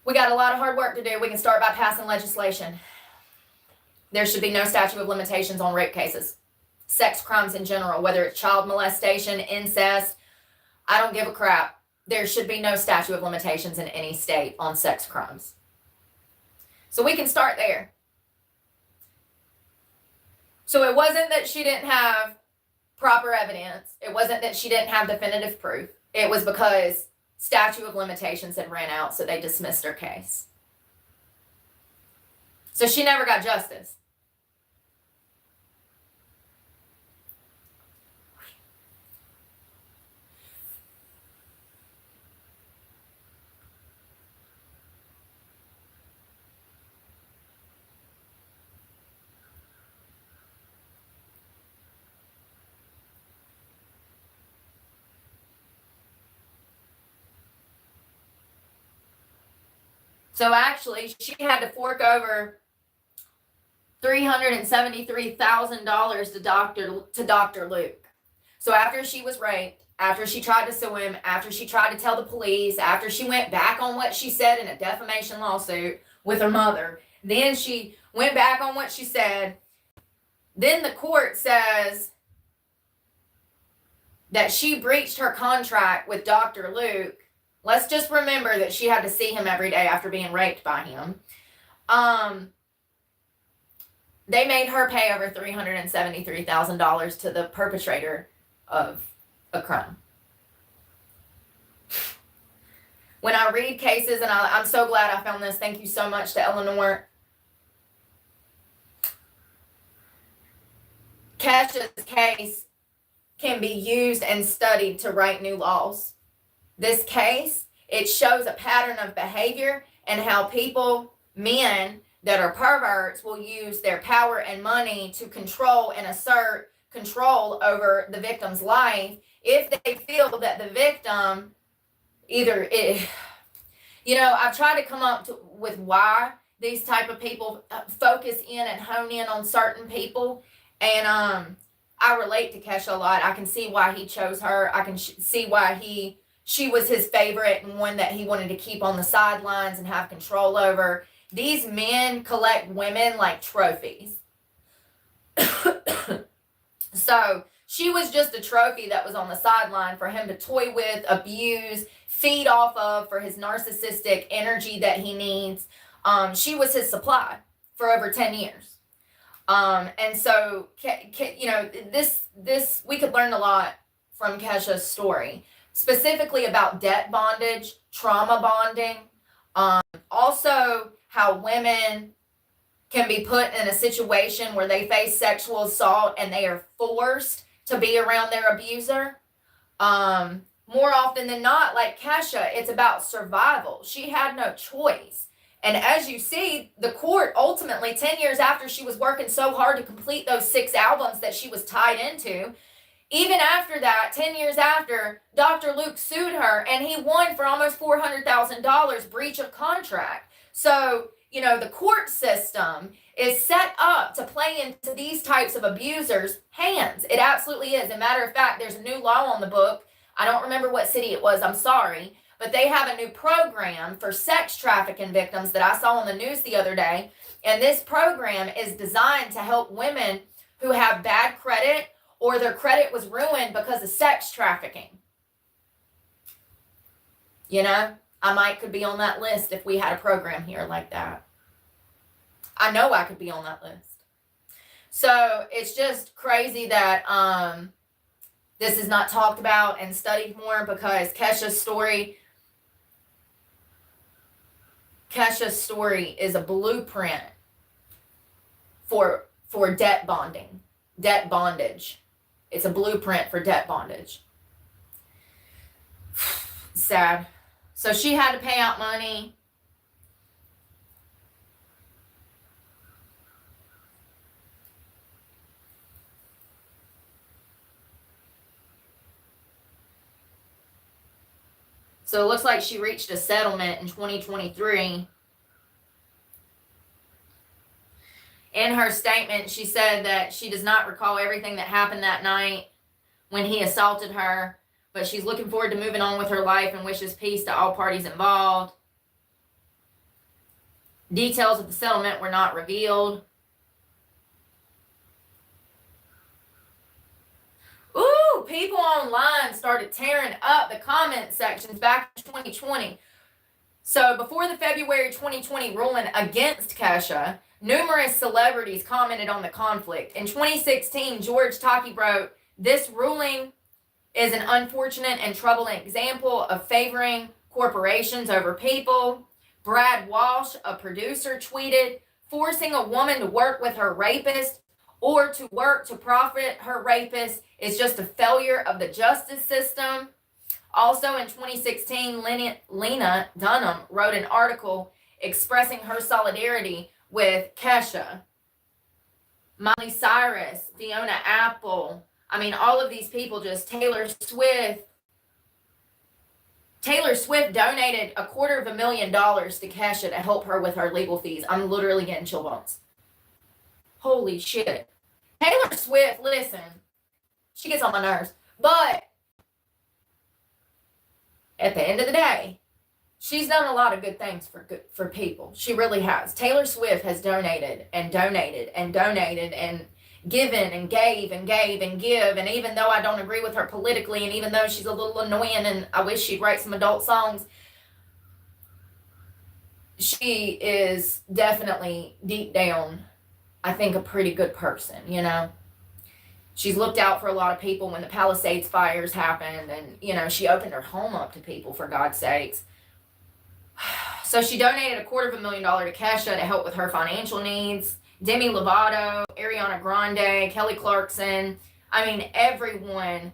We got a lot of hard work to do. We can start by passing legislation. There should be no statute of limitations on rape cases. Sex crimes in general, whether it's child molestation, incest, I don't give a crap. There should be no statute of limitations in any state on sex crimes. So we can start there. So it wasn't that she didn't have proper evidence. It wasn't that she didn't have definitive proof. It was because statute of limitations had ran out, so they dismissed her case. So she never got justice. So actually, she had to fork over $373,000 to Dr. Luke. So after she was raped, after she tried to sue him, after she tried to tell the police, after she went back on what she said in a defamation lawsuit with her mother, then she went back on what she said. Then the court says that she breached her contract with Dr. Luke. Let's just remember that she had to see him every day after being raped by him. They made her pay over $373,000 to the perpetrator of a crime. When I read cases, and I'm so glad I found this. Thank you so much to Eleanor. Kesha's case can be used and studied to write new laws. This case, it shows a pattern of behavior and how people, men that are perverts, will use their power and money to control and assert control over the victim's life if they feel that the victim I've tried to come up with why these type of people focus in and hone in on certain people. And I relate to Kesha a lot. I can see why he chose her. I can see why she was his favorite and one that he wanted to keep on the sidelines and have control over. These men collect women like trophies. So she was just a trophy that was on the sideline for him to toy with, abuse, feed off of for his narcissistic energy that he needs. She was his supply for over 10 years. And so, this we could learn a lot from Kesha's story, specifically about debt bondage, trauma bonding, also how women can be put in a situation where they face sexual assault and they are forced to be around their abuser. More often than not, like Kesha, it's about survival. She had no choice. And as you see, the court ultimately, 10 years after she was working so hard to complete those 6 albums that she was tied into, even after that, 10 years after, Dr. Luke sued her and he won for almost $400,000 breach of contract. So, the court system is set up to play into these types of abusers' hands. It absolutely is. As a matter of fact, there's a new law on the book. I don't remember what city it was. I'm sorry. But they have a new program for sex trafficking victims that I saw on the news the other day. And this program is designed to help women who have bad credit or their credit was ruined because of sex trafficking. I could be on that list if we had a program here like that. I know I could be on that list. So it's just crazy that this is not talked about and studied more, because Kesha's story is a blueprint for debt bondage. It's a blueprint for debt bondage. Sad. So she had to pay out money. So it looks like she reached a settlement in 2023. In her statement, she said that she does not recall everything that happened that night when he assaulted her, but she's looking forward to moving on with her life and wishes peace to all parties involved. Details of the settlement were not revealed. Ooh, people online started tearing up the comment sections back in 2020. So before the February 2020 ruling against Kesha, numerous celebrities commented on the conflict. In 2016, George Takei wrote, "This ruling is an unfortunate and troubling example of favoring corporations over people." Brad Walsh, a producer, tweeted, "Forcing a woman to work with her rapist or to work to profit her rapist is just a failure of the justice system." Also in 2016, Lena Dunham wrote an article expressing her solidarity with Kesha. Miley Cyrus, Fiona Apple, I mean, all of these people, just Taylor Swift. Taylor Swift donated $250,000 to Kesha to help her with her legal fees. I'm literally getting chill bumps. Holy shit. Taylor Swift, listen, she gets on my nerves. But at the end of the day, she's done a lot of good things for people. She really has. Taylor Swift has donated and donated and donated and given and gave and gave and give. And even though I don't agree with her politically, and even though she's a little annoying and I wish she'd write some adult songs, she is definitely deep down, I think, a pretty good person, you know. She's looked out for a lot of people when the Palisades fires happened, and, you know, she opened her home up to people, for God's sakes. So she donated $250,000 to Kesha to help with her financial needs. Demi Lovato, Ariana Grande, Kelly Clarkson. I mean, everyone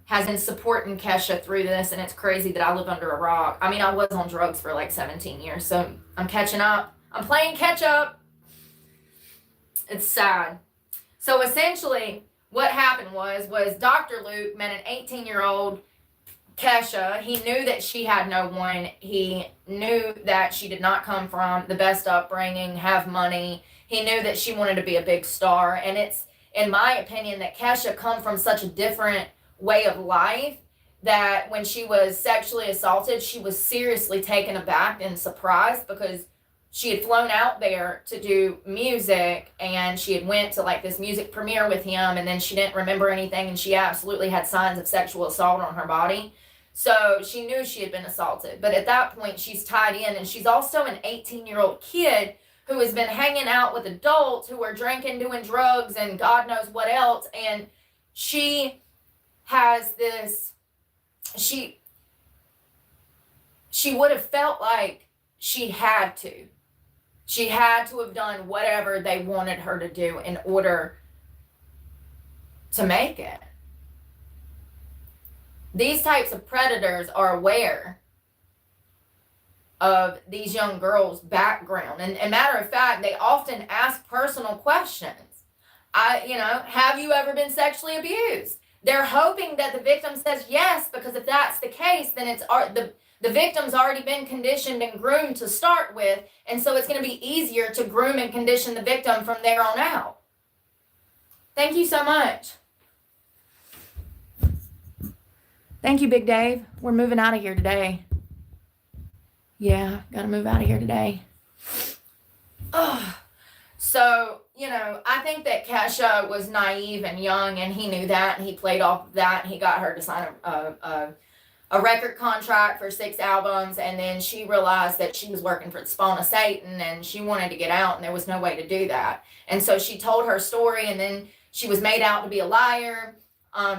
has been supporting Kesha through this, and it's crazy that I live under a rock. I mean, I was on drugs for like 17 years, so I'm catching up. I'm playing catch up. It's sad. So essentially, what happened was Dr. Luke met an 18-year-old Kesha. He knew that she had no one. He knew that she did not come from the best upbringing, have money. He knew that she wanted to be a big star. And it's, in my opinion, that Kesha come from such a different way of life that when she was sexually assaulted, she was seriously taken aback and surprised, because she had flown out there to do music, and she had went to like this music premiere with him, and then she didn't remember anything, and she absolutely had signs of sexual assault on her body. So she knew she had been assaulted. But at that point, she's tied in, and she's also an 18-year-old kid who has been hanging out with adults who are drinking, doing drugs, and God knows what else. And she has this, she would have felt like she had to. She had to have done whatever they wanted her to do in order to make it. These types of predators are aware of these young girls' background. And matter of fact, they often ask personal questions. Have you ever been sexually abused? They're hoping that the victim says yes, because if that's the case, then it's the victim's already been conditioned and groomed to start with, and so it's going to be easier to groom and condition the victim from there on out. Thank you so much. Thank you, Big Dave. We're moving out of here today. Yeah, got to move out of here today. Oh, so, I think that Kesha was naive and young, and he knew that, and he played off of that, and he got her to sign a a record contract for 6 albums, and then she realized that she was working for the spawn of Satan, and she wanted to get out, and there was no way to do that. And so she told her story, and then she was made out to be a liar,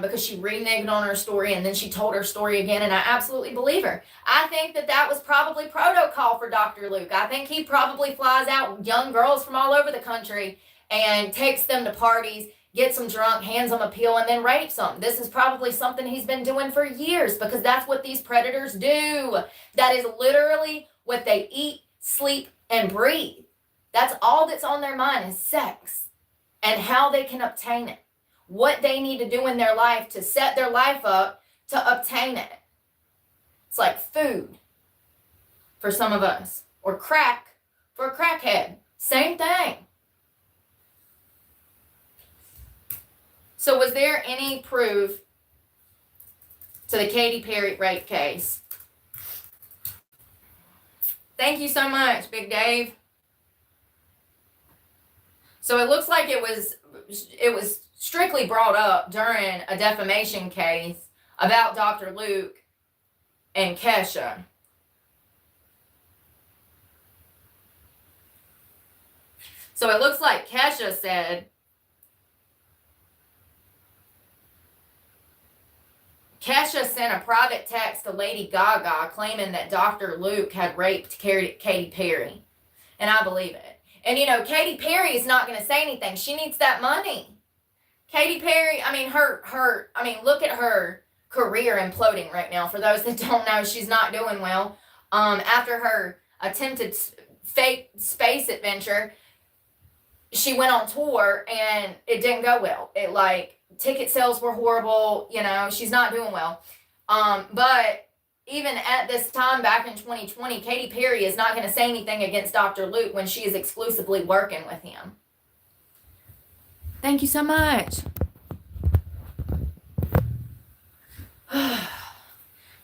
because she reneged on her story, and then she told her story again, and I absolutely believe her. I think that that was probably protocol for Dr. Luke. I think he probably flies out young girls from all over the country and takes them to parties, gets them drunk, hands them a pill, and then rapes them. This is probably something he's been doing for years, because that's what these predators do. That is literally what they eat, sleep, and breathe. That's all that's on their mind is sex and how they can obtain it. What they need to do in their life to set their life up to obtain it. It's like food for some of us, or crack for a crackhead. Same thing. So was there any proof to the Katy Perry rape case? Thank you so much, Big Dave. So it looks like it was strictly brought up during a defamation case about Dr. Luke and Kesha. So it looks like Kesha said Kesha sent a private text to Lady Gaga claiming that Dr. Luke had raped Katy Perry. And I believe it. And you know, Katy Perry is not going to say anything. She needs that money. Katy Perry, look at her career imploding right now. For those that don't know, she's not doing well. After her attempted fake space adventure, she went on tour and it didn't go well. Ticket sales were horrible. You know, she's not doing well. But even at this time back in 2020, Katy Perry is not going to say anything against Dr. Luke when she is exclusively working with him. Thank you so much.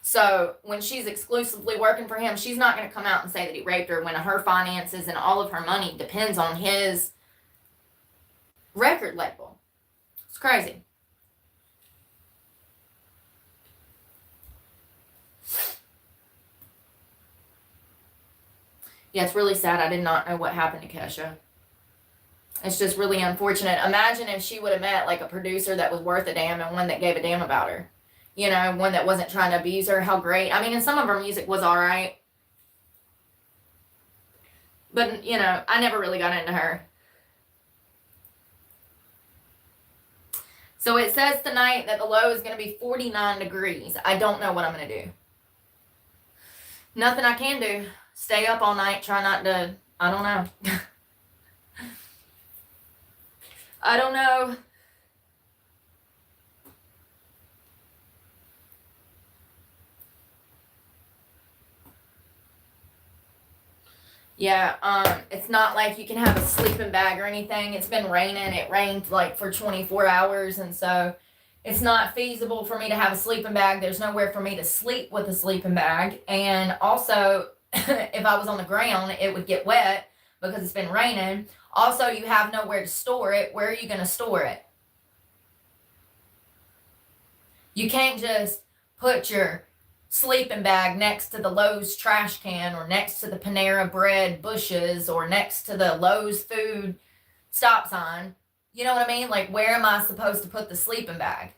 So when she's exclusively working for him, she's not going to come out and say that he raped her when her finances and all of her money depends on his record label. It's crazy. Yeah, it's really sad. I did not know what happened to Kesha. It's just really unfortunate. Imagine if she would have met like a producer that was worth a damn and one that gave a damn about her. You know, one that wasn't trying to abuse her. How great. I mean, and some of her music was all right. But, you know, I never really got into her. So it says tonight that the low is going to be 49 degrees. I don't know what I'm going to do. Nothing I can do. Stay up all night. Try not to, I don't know. I don't know. Yeah, it's not like you can have a sleeping bag or anything. It's been raining. It rained like for 24 hours, and so it's not feasible for me to have a sleeping bag. There's nowhere for me to sleep with a sleeping bag. And also, if I was on the ground, it would get wet because it's been raining. Also, you have nowhere to store it. Where are you going to store it? You can't just put your sleeping bag next to the Lowe's trash can or next to the Panera Bread bushes or next to the Lowe's food stop sign. You know what I mean? Like, where am I supposed to put the sleeping bag?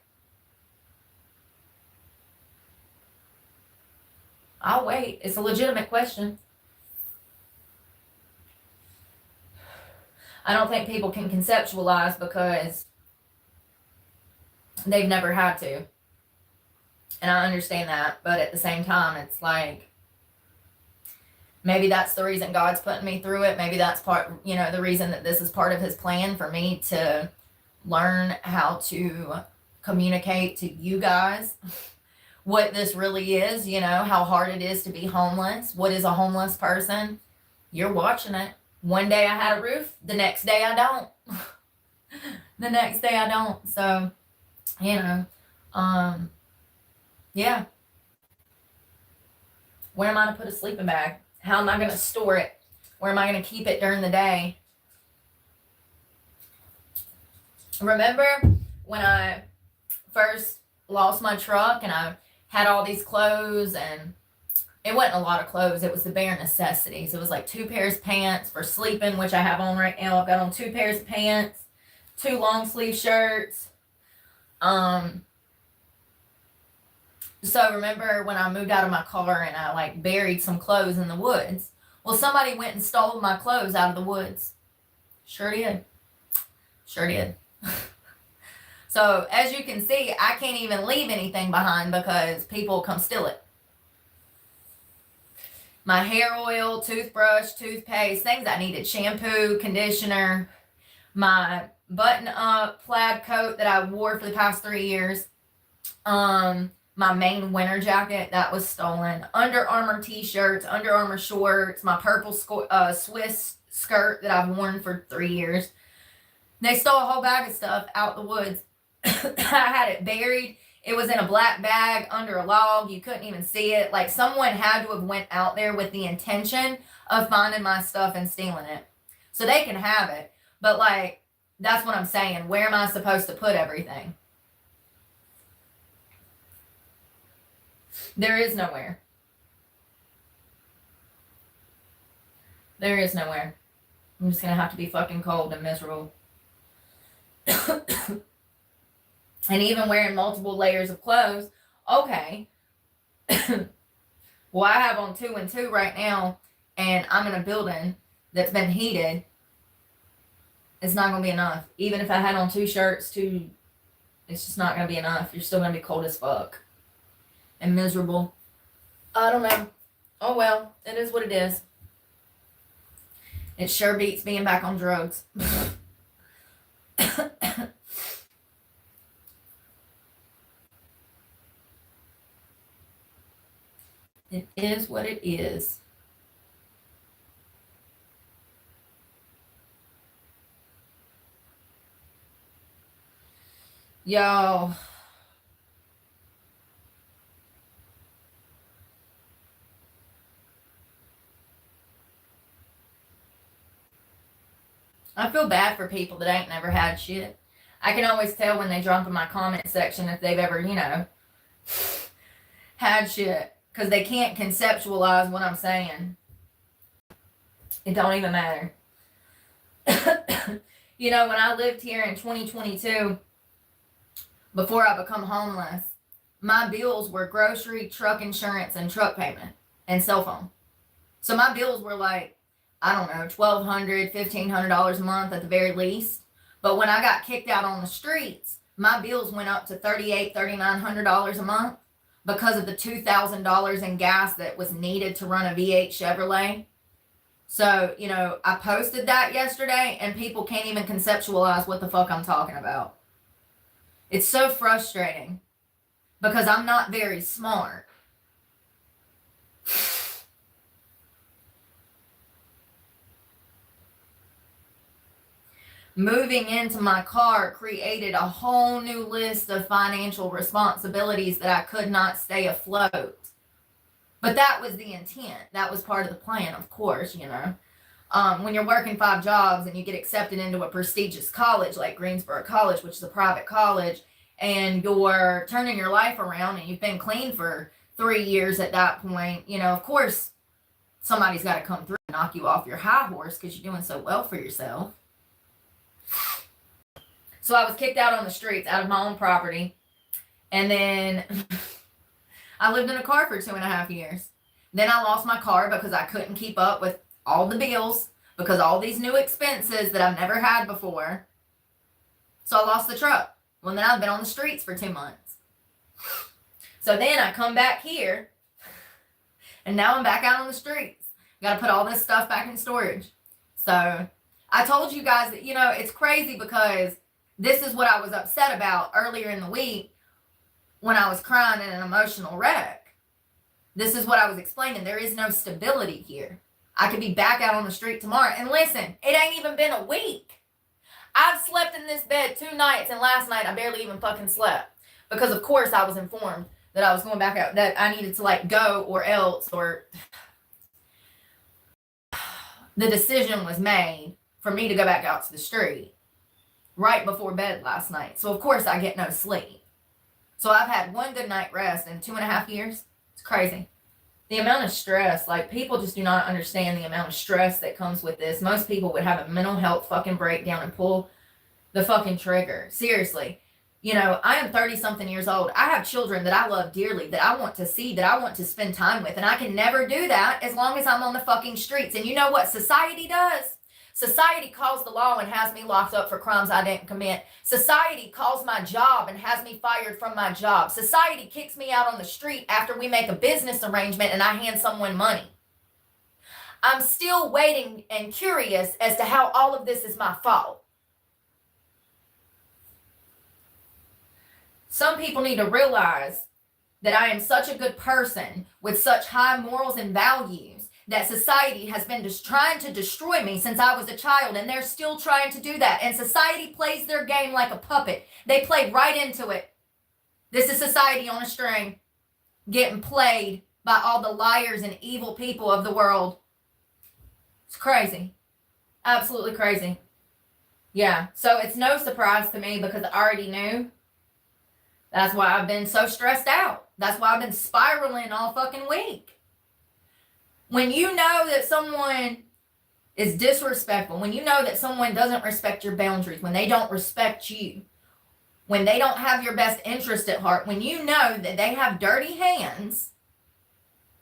I'll wait. It's a legitimate question. I don't think people can conceptualize because they've never had to. And I understand that, but at the same time, it's like, maybe that's the reason God's putting me through it. Maybe that's the reason that this is part of his plan for me to learn how to communicate to you guys what this really is, how hard it is to be homeless. What is a homeless person? You're watching it. One day I had a roof, the next day I don't. The next day I don't. So, yeah. Where am I going to put a sleeping bag? How am I going to store it? Where am I going to keep it during the day? Remember when I first lost my truck and I had all these clothes, and it wasn't a lot of clothes. It was the bare necessities. It was like 2 pairs of pants for sleeping, which I have on right now. I've got on 2 pairs of pants, 2 long sleeve shirts. So remember when I moved out of my car and I like buried some clothes in the woods? Well, somebody went and stole my clothes out of the woods. Sure did. Sure did. So as you can see, I can't even leave anything behind because people come steal it. My hair oil, toothbrush, toothpaste, things I needed, shampoo, conditioner, my button-up plaid coat that I wore for the past 3 years, my main winter jacket that was stolen, Under Armour t-shirts, Under Armour shorts, my purple Swiss skirt that I've worn for 3 years. They stole a whole bag of stuff out the woods. I had it buried. It was in a black bag under a log. You couldn't even see it. Like someone had to have went out there with the intention of finding my stuff and stealing it. So they can have it. But like, that's what I'm saying. Where am I supposed to put everything? There is nowhere. There is nowhere. I'm just going to have to be fucking cold and miserable. And even wearing multiple layers of clothes. Okay. Well, I have on 2 and 2 right now, and I'm in a building that's been heated. It's not going to be enough. Even if I had on 2 shirts, it's just not going to be enough. You're still going to be cold as fuck. And miserable. I don't know. Oh well, it is what it is. It sure beats being back on drugs. It is what it is. Y'all. I feel bad for people that ain't never had shit. I can always tell when they drop in my comment section if they've ever, had shit. Because they can't conceptualize what I'm saying. It don't even matter. When I lived here in 2022, before I become homeless, my bills were grocery, truck insurance, and truck payment, and cell phone. So my bills were like, I don't know, $1,200, $1,500 a month at the very least. But when I got kicked out on the streets, my bills went up to $3,800, $3,900 a month because of the $2,000 in gas that was needed to run a V8 Chevrolet. So, I posted that yesterday, and people can't even conceptualize what the fuck I'm talking about. It's so frustrating because I'm not very smart. Moving into my car created a whole new list of financial responsibilities that I could not stay afloat. But that was the intent. That was part of the plan, of course, When you're working 5 jobs and you get accepted into a prestigious college like Greensboro College, which is a private college, and you're turning your life around and you've been clean for 3 years at that point, of course, somebody's got to come through and knock you off your high horse because you're doing so well for yourself. So I was kicked out on the streets, out of my own property. And then I lived in a car for 2.5 years. Then I lost my car because I couldn't keep up with all the bills, because all these new expenses that I've never had before. So I lost the truck. Well, then I've been on the streets for 2 months. So then I come back here, and now I'm back out on the streets. Got to put all this stuff back in storage. So I told you guys that, it's crazy because this is what I was upset about earlier in the week when I was crying in an emotional wreck. This is what I was explaining. There is no stability here. I could be back out on the street tomorrow. And listen, it ain't even been a week. I've slept in this bed 2 nights, and last night I barely even fucking slept. Because of course I was informed that I was going back out, that I needed to go or else, or the decision was made for me to go back out to the street right before bed last night. So of course I get no sleep. So I've had one good night rest in 2.5 years. It's crazy. The amount of stress, like, people just do not understand the amount of stress that comes with this. Most people would have a mental health fucking breakdown and pull the fucking trigger. Seriously. You know, I am 30-something years old. I have children that I love dearly, that I want to see, that I want to spend time with. And I can never do that as long as I'm on the fucking streets. And you know what society does? Society calls the law and has me locked up for crimes I didn't commit. Society calls my job and has me fired from my job. Society kicks me out on the street after we make a business arrangement and I hand someone money. I'm still waiting and curious as to how all of this is my fault. Some people need to realize that I am such a good person with such high morals and values that society has been just trying to destroy me since I was a child, and they're still trying to do that. And society plays their game like a puppet. They played right into it. This is society on a string, getting played by all the liars and evil people of the world. It's crazy. Absolutely crazy. Yeah, so it's no surprise to me because I already knew. That's why I've been so stressed out. That's why I've been spiraling all fucking week. When you know that someone is disrespectful, when you know that someone doesn't respect your boundaries, when they don't respect you, when they don't have your best interest at heart, when you know that they have dirty hands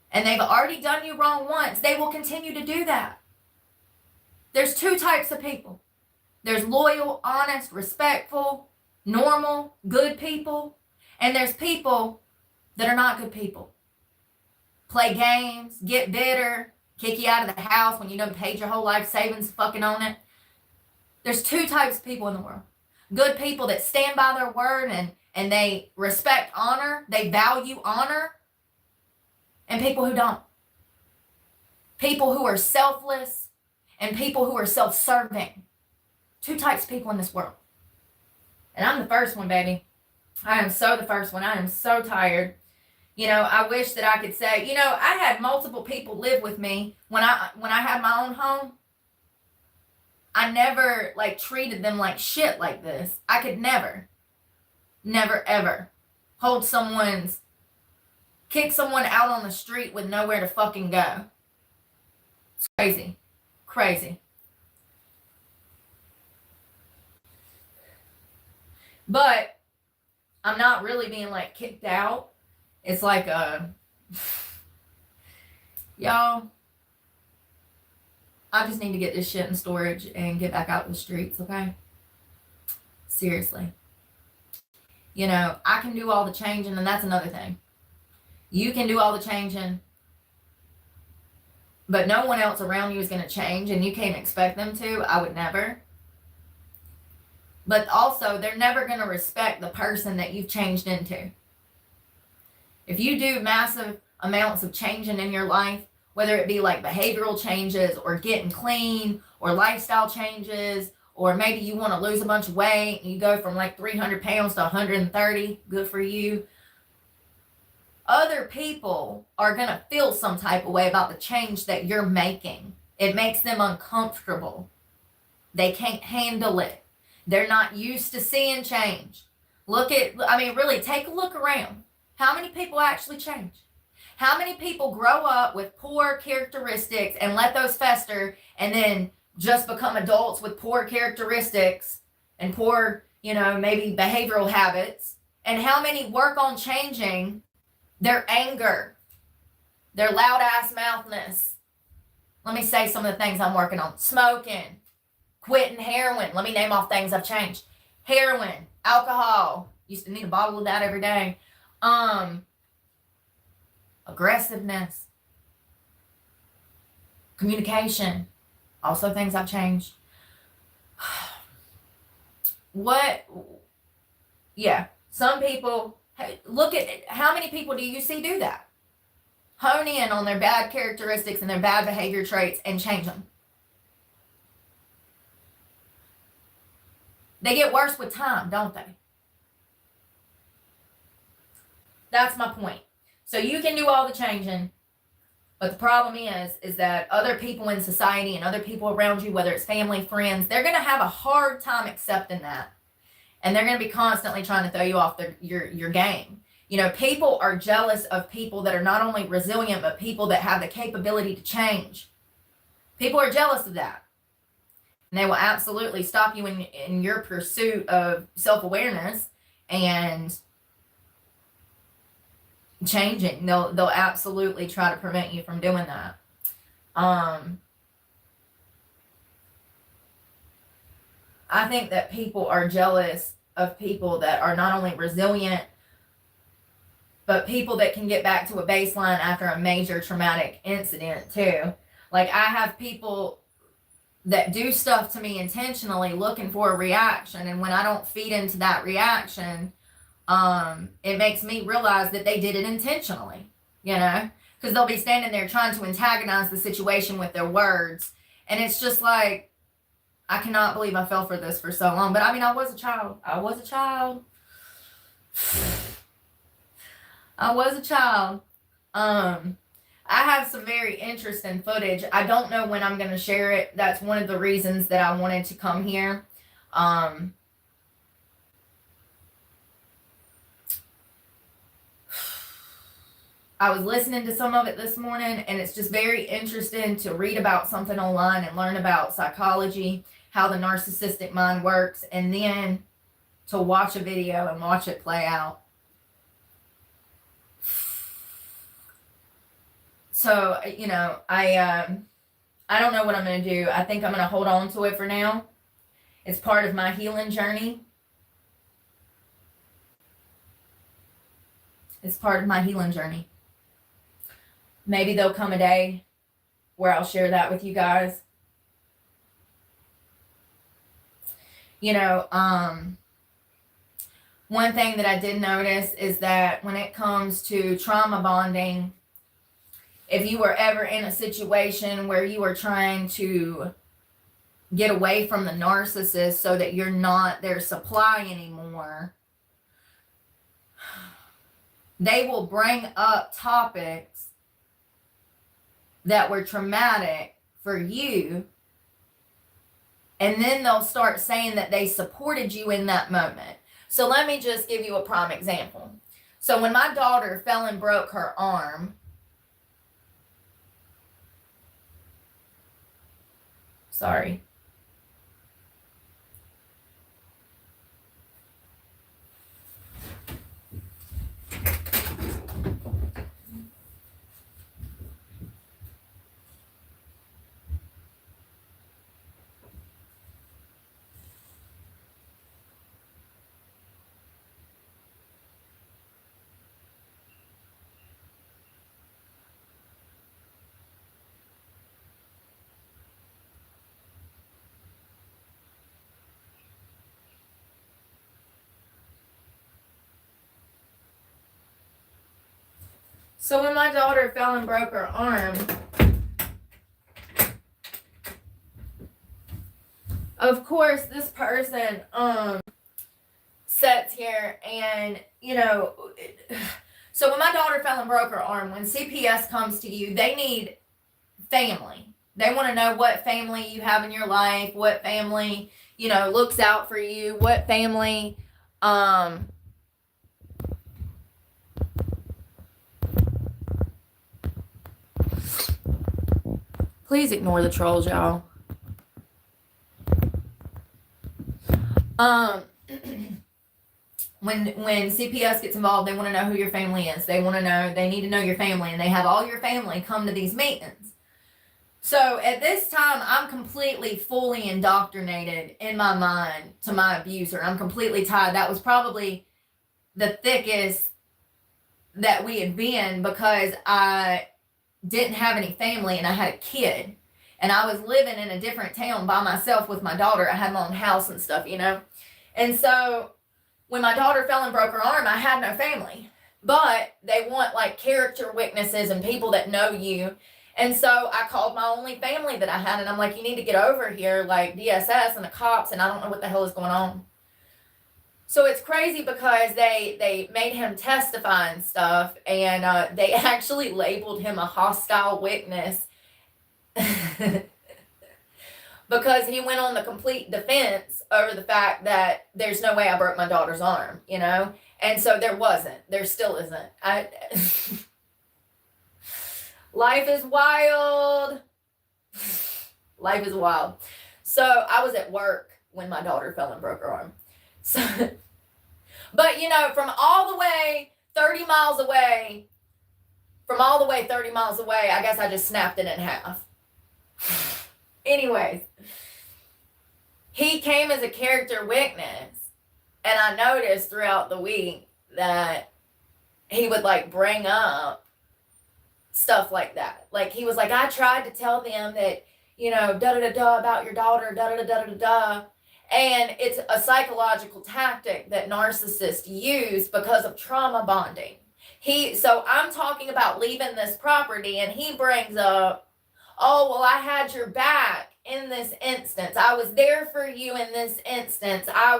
and they've already done you wrong once, they will continue to do that. There's two types of people. There's loyal, honest, respectful, normal, good people, and there's people that are not good people. Play games, get bitter, kick you out of the house when you done paid your whole life savings fucking on it. There's two types of people in the world. Good people that stand by their word and they respect honor, they value honor, and people who don't. People who are selfless and people who are self-serving. Two types of people in this world. And I'm the first one, baby. I am so the first one. I am so tired. You know, I wish that I could say, you know, I had multiple people live with me when I had my own home. I never like treated them like shit like this. I could never ever kick someone out on the street with nowhere to fucking go. It's crazy. Crazy. But I'm not really being like kicked out. It's like y'all, I just need to get this shit in storage and get back out to the streets, okay? Seriously. You know, I can do all the changing, and that's another thing. You can do all the changing, but no one else around you is going to change, and you can't expect them to. I would never. But also, they're never going to respect the person that you've changed into. If you do massive amounts of changing in your life, whether it be like behavioral changes or getting clean or lifestyle changes, or maybe you want to lose a bunch of weight and you go from like 300 pounds to 130, good for you. Other people are going to feel some type of way about the change that you're making. It makes them uncomfortable. They can't handle it. They're not used to seeing change. Really take a look around. How many people actually change? How many people grow up with poor characteristics and let those fester and then just become adults with poor characteristics and poor, maybe behavioral habits? And how many work on changing their anger, their loud ass mouthness? Let me say some of the things I'm working on. Smoking, quitting heroin. Let me name off things I've changed. Heroin, alcohol. Used to need a bottle of that every day. Aggressiveness, communication, also things I've changed. Some people, look at it. How many people do you see do that? Hone in on their bad characteristics and their bad behavior traits and change them. They get worse with time, don't they? That's my point. So you can do all the changing, but the problem is that other people in society and other people around you, whether it's family, friends, they're going to have a hard time accepting that. And they're going to be constantly trying to throw you off your game. You know, people are jealous of people that are not only resilient, but people that have the capability to change. People are jealous of that. And they will absolutely stop you in your pursuit of self-awareness and changing. They'll absolutely try to prevent you from doing that. I think that people are jealous of people that are not only resilient, but people that can get back to a baseline after a major traumatic incident too. Like, I have people that do stuff to me intentionally looking for a reaction, and when I don't feed into that reaction, it makes me realize that they did it intentionally, you know, because they'll be standing there trying to antagonize the situation with their words, and it's just like, I cannot believe I fell for this for so long. But I mean, I was a child. I was a child. I have some very interesting footage. I don't know when I'm going to share it. That's one of the reasons that I wanted to come here. I was listening to some of it this morning, and it's just very interesting to read about something online and learn about psychology, how the narcissistic mind works, and then to watch a video and watch it play out. So, you know, I don't know what I'm going to do. I think I'm going to hold on to it for now. It's part of my healing journey. It's part of my healing journey. Maybe there'll come a day where I'll share that with you guys. You know, one thing that I did notice is that when it comes to trauma bonding, if you were ever in a situation where you are trying to get away from the narcissist so that you're not their supply anymore, they will bring up topics that were traumatic for you, and then they'll start saying that they supported you in that moment. So let me just give you a prime example. So when my daughter fell and broke her arm, sorry. So when my daughter fell and broke her arm, of course, this person sits here and, you know, so when my daughter fell and broke her arm, when CPS comes to you, they need family. They want to know what family you have in your life, what family, you know, looks out for you, what family, please ignore the trolls, y'all. When CPS gets involved, they want to know who your family is. They need to know your family, and they have all your family come to these meetings. So at this time, I'm completely, fully indoctrinated in my mind to my abuser. I'm completely tied. That was probably the thickest that we had been, because I didn't have any family and I had a kid, and I was living in a different town by myself with my daughter. I had my own house and stuff, you know. And so when my daughter fell and broke her arm, I had no family, but they want like character witnesses and people that know you. And so I called my only family that I had, and I'm like, you need to get over here, like DSS and the cops, and I don't know what the hell is going on. So it's crazy because they made him testify and stuff, and they actually labeled him a hostile witness. because he went on the complete defense over the fact that there's no way I broke my daughter's arm, you know? And so there wasn't. There still isn't. Life is wild. Life is wild. So I was at work when my daughter fell and broke her arm. So, but, you know, from all the way 30 miles away, I guess I just snapped it in half. Anyways, he came as a character witness, and I noticed throughout the week that he would like bring up stuff like that. Like he was like, I tried to tell them that, you know, da-da-da-da about your daughter, da-da-da-da-da-da. And it's a psychological tactic that narcissists use because of trauma bonding. So I'm talking about leaving this property, and he brings up, oh, well, I had your back in this instance. I was there for you in this instance. I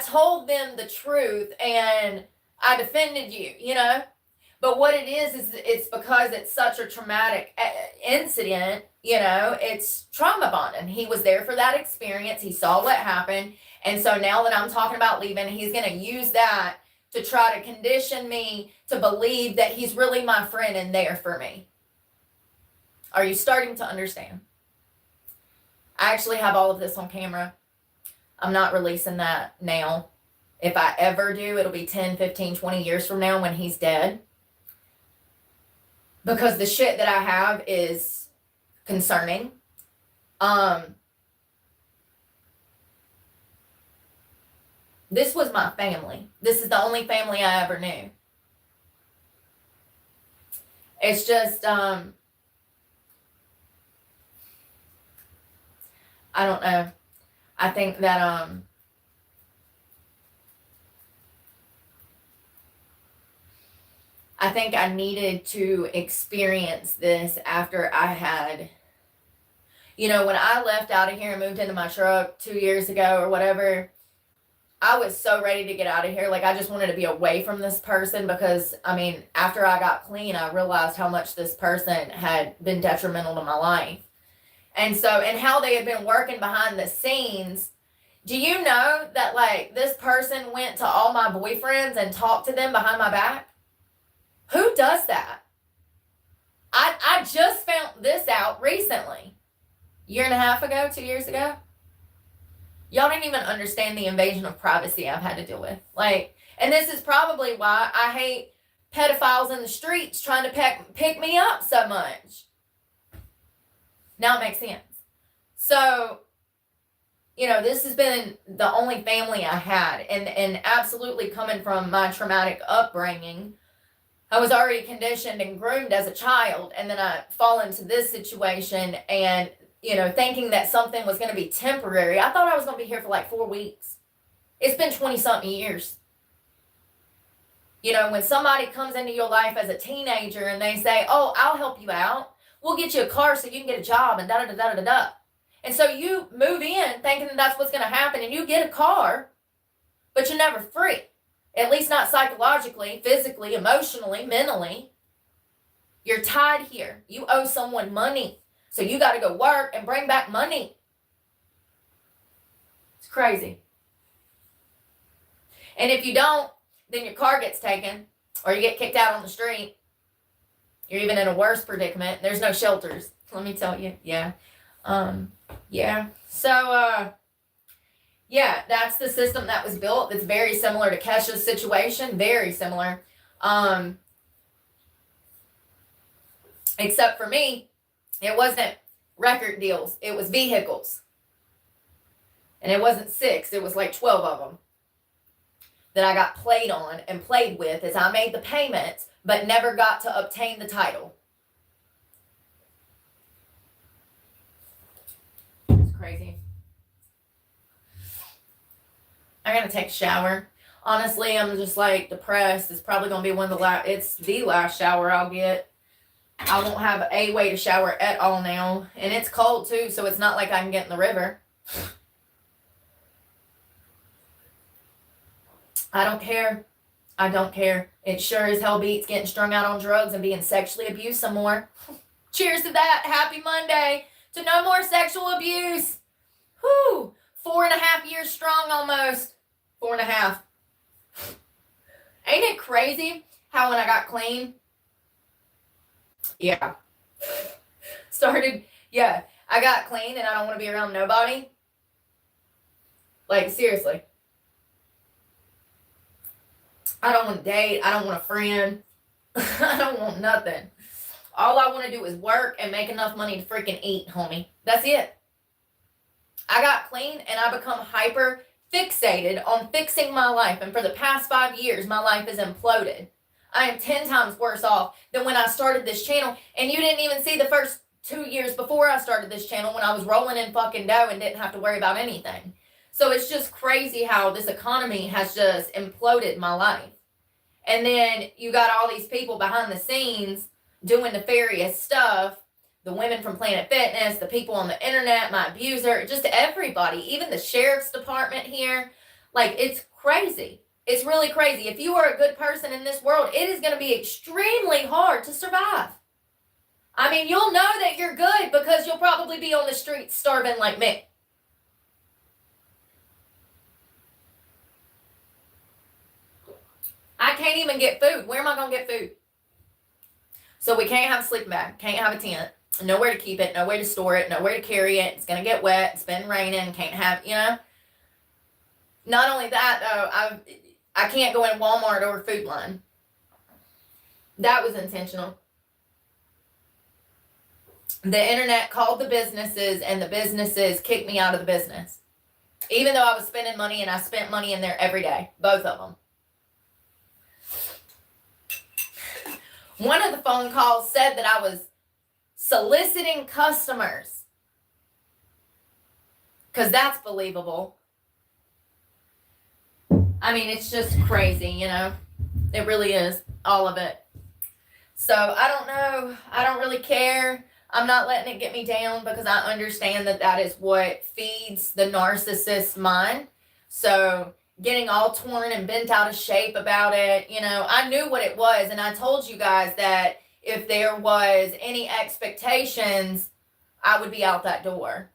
told them the truth and I defended you, you know? But what it is it's because it's such a traumatic incident, you know, it's trauma bonding. He was there for that experience. He saw what happened. And so now that I'm talking about leaving, he's going to use that to try to condition me to believe that he's really my friend and there for me. Are you starting to understand? I actually have all of this on camera. I'm not releasing that now. If I ever do, it'll be 10, 15, 20 years from now when he's dead. Because the shit that I have is concerning. This was my family. This is the only family I ever knew. It's just, I don't know. I think that, I think I needed to experience this after I had, you know, when I left out of here and moved into my truck 2 years ago or whatever, I was so ready to get out of here. Like, I just wanted to be away from this person because, I mean, after I got clean, I realized how much this person had been detrimental to my life. And so, and how they had been working behind the scenes. Do you know that, like, this person went to all my boyfriends and talked to them behind my back? Who does that? I just found this out recently. 1.5 years ago, 2 years ago. Y'all didn't even understand the invasion of privacy I've had to deal with. Like, and this is probably why I hate pedophiles in the streets trying to pick me up so much. Now it makes sense. So, you know, this has been the only family I had. And absolutely coming from my traumatic upbringing, I was already conditioned and groomed as a child, and then I fall into this situation and, you know, thinking that something was going to be temporary. I thought I was going to be here for like 4 weeks. It's been 20-something years. You know, when somebody comes into your life as a teenager and they say, oh, I'll help you out. We'll get you a car so you can get a job and da-da-da-da-da-da. And so you move in thinking that that's what's going to happen, and you get a car, but you're never free. At least not psychologically, physically, emotionally, mentally. You're tied here. You owe someone money. So you got to go work and bring back money. It's crazy. And if you don't, then your car gets taken or you get kicked out on the street. You're even in a worse predicament. There's no shelters. Let me tell you. Yeah. Yeah. So, yeah, that's the system that was built. It's very similar to Kesha's situation. Very similar. Except for me, it wasn't record deals. It was vehicles. And it wasn't 6. It was like 12 of them that I got played on and played with as I made the payments, but never got to obtain the title. It's crazy. I gotta take a shower. Honestly, I'm just like depressed. It's probably gonna be it's the last shower I'll get. I won't have a way to shower at all now. And it's cold too, so it's not like I can get in the river. I don't care. I don't care. It sure as hell beats getting strung out on drugs and being sexually abused some more. Cheers to that. Happy Monday. to no more sexual abuse. Whew, 4.5 years strong almost. 4.5. Ain't it crazy how when I got clean, I got clean and I don't want to be around nobody. Like, seriously. I don't want to date. I don't want a friend. I don't want nothing. All I want to do is work and make enough money to freaking eat, homie. That's it. I got clean and I become hyper fixated on fixing my life. And for the past 5 years, my life has imploded. I am 10 times worse off than when I started this channel. And you didn't even see the first 2 years before I started this channel when I was rolling in fucking dough and didn't have to worry about anything. So it's just crazy how this economy has just imploded my life. And then you got all these people behind the scenes doing nefarious stuff. The women from Planet Fitness, the people on the internet, my abuser, just everybody, even the sheriff's department here. Like, it's crazy. It's really crazy. If you are a good person in this world, it is going to be extremely hard to survive. I mean, you'll know that you're good because you'll probably be on the streets starving like me. I can't even get food. Where am I going to get food? So we can't have a sleeping bag, can't have a tent, nowhere to keep it, nowhere to store it, nowhere to carry it. It's going to get wet. It's been raining. Can't have, Not only that, though, I can't go in Walmart or Food Line. That was intentional. The internet called the businesses, and the businesses kicked me out of the business. Even though I was spending money, and I spent money in there every day. Both of them. One of the phone calls said that I was soliciting customers. Because that's believable. I mean, it's just crazy, It really is. All of it. So, I don't know. I don't really care. I'm not letting it get me down because I understand that that is what feeds the narcissist's mind. So, getting all torn and bent out of shape about it, I knew what it was. And I told you guys that if there was any expectations, I would be out that door.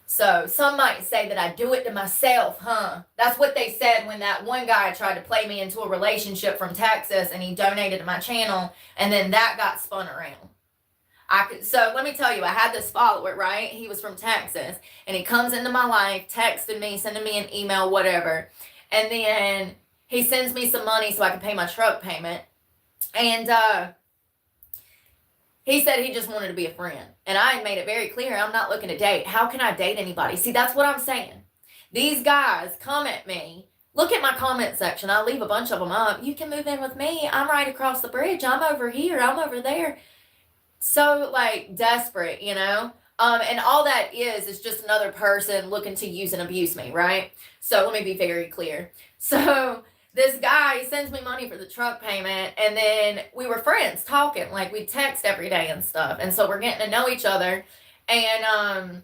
So some might say that I do it to myself, huh? That's what they said when that one guy tried to play me into a relationship from Texas and he donated to my channel, and then that got spun around. So let me tell you, I had this follower, right? He was from Texas, and he comes into my life, texting me, sending me an email, whatever. And then he sends me some money so I can pay my truck payment. And he said he just wanted to be a friend. And I had made it very clear, I'm not looking to date. How can I date anybody? See, that's what I'm saying. These guys come at me. Look at my comment section. I leave a bunch of them up. You can move in with me. I'm right across the bridge. I'm over here. I'm over there. So, desperate, and all that is just another person looking to use and abuse me, right? So, let me be very clear. So, this guy sends me money for the truck payment, and then we were friends talking, we'd text every day and stuff, and so we're getting to know each other, and,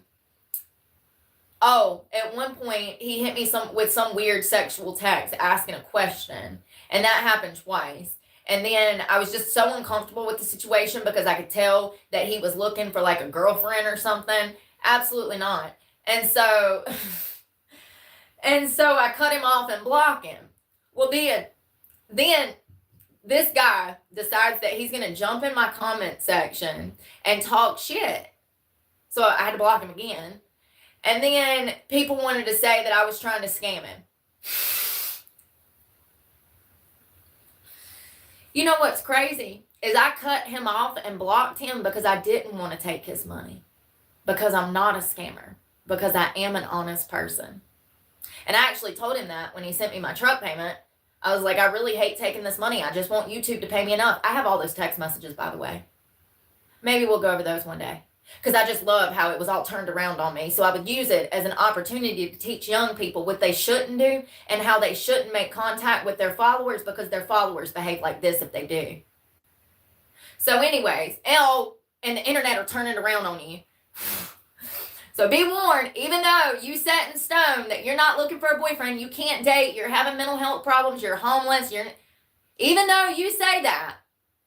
at one point, he hit me with some weird sexual text asking a question, and that happened twice. And then I was just so uncomfortable with the situation because I could tell that he was looking for a girlfriend or something. Absolutely not. And so I cut him off and blocked him. Well, then this guy decides that he's going to jump in my comment section and talk shit. So I had to block him again. And then people wanted to say that I was trying to scam him. You know what's crazy is I cut him off and blocked him because I didn't want to take his money. Because I'm not a scammer. Because I am an honest person. And I actually told him that when he sent me my truck payment. I was like, I really hate taking this money. I just want YouTube to pay me enough. I have all those text messages, by the way. Maybe we'll go over those one day. Because I just love how it was all turned around on me. So I would use it as an opportunity to teach young people what they shouldn't do and how they shouldn't make contact with their followers because their followers behave like this if they do. So anyways, and the internet will turn it around on you. So be warned, even though you set in stone that you're not looking for a boyfriend, you can't date, you're having mental health problems, you're homeless, even though you say that,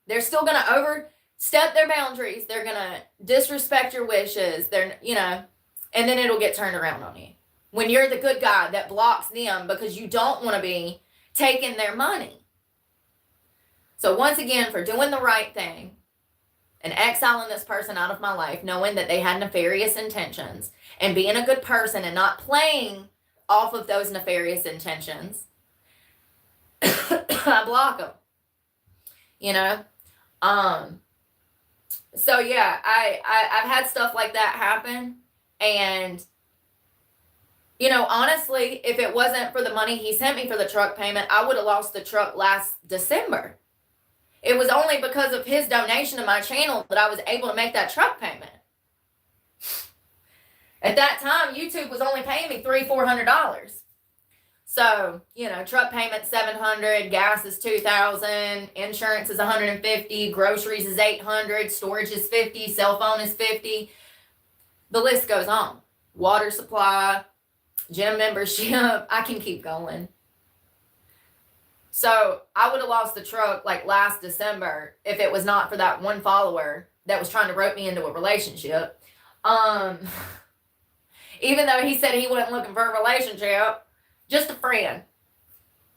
they're still going to step their boundaries. They're going to disrespect your wishes. They're, and then it'll get turned around on you. When you're the good guy that blocks them because you don't want to be taking their money. So once again, for doing the right thing and exiling this person out of my life, knowing that they had nefarious intentions, and being a good person and not playing off of those nefarious intentions, I block them. So yeah, I've had stuff like that happen, and honestly, if it wasn't for the money he sent me for the truck payment, I would have lost the truck last December. It was only because of his donation to my channel that I was able to make that truck payment. At that time, YouTube was only paying me $300-400. So, truck payment $700, gas is $2,000, insurance is $150, groceries is $800, storage is $50, cell phone is $50. The list goes on. Water supply, gym membership, I can keep going. So I would have lost the truck like last December if it was not for that one follower that was trying to rope me into a relationship. Even though he said he wasn't looking for a relationship, just a friend.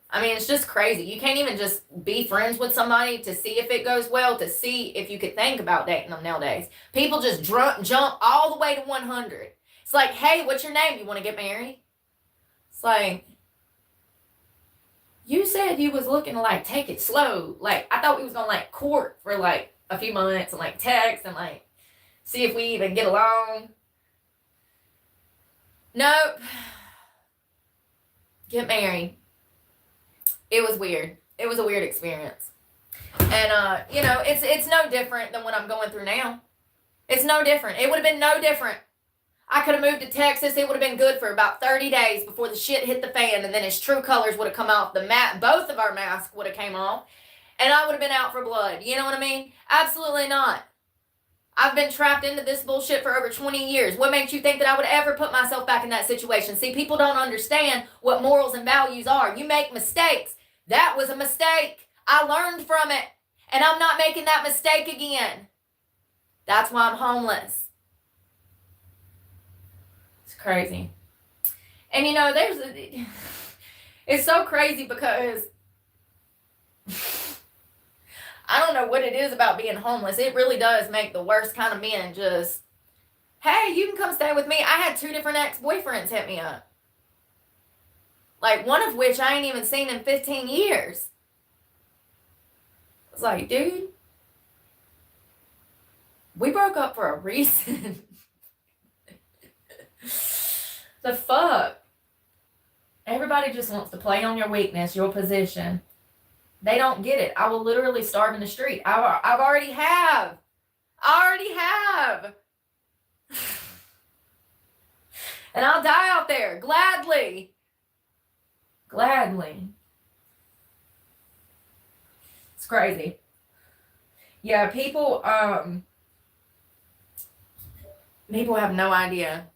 I mean, it's just crazy. You can't even just be friends with somebody to see if it goes well, to see if you could think about dating them nowadays. People just jump all the way to 100. It's like, hey, what's your name? You want to get married? It's like, you said you was looking to take it slow. I thought we was going to court for a few months and text and see if we even get along. Nope. Get married. It was weird. It was a weird experience. And, it's no different than what I'm going through now. It's no different. It would have been no different. I could have moved to Texas. It would have been good for about 30 days before the shit hit the fan, and then his true colors would have come off. Both of our masks would have came off, and I would have been out for blood. You know what I mean? Absolutely not. I've been trapped into this bullshit for over 20 years. What makes you think that I would ever put myself back in that situation? See, people don't understand what morals and values are. You make mistakes. That was a mistake. I learned from it, and I'm not making that mistake again. That's why I'm homeless. It's crazy. And it's so crazy because I don't know what it is about being homeless. It really does make the worst kind of men just, hey, you can come stay with me. I had 2 different ex-boyfriends hit me up. One of which I ain't even seen in 15 years. It's like, dude, we broke up for a reason. The fuck? Everybody just wants to play on your weakness, your position. They don't get it. I will literally starve in the street. I already have. And I'll die out there. Gladly. It's crazy. Yeah, people have no idea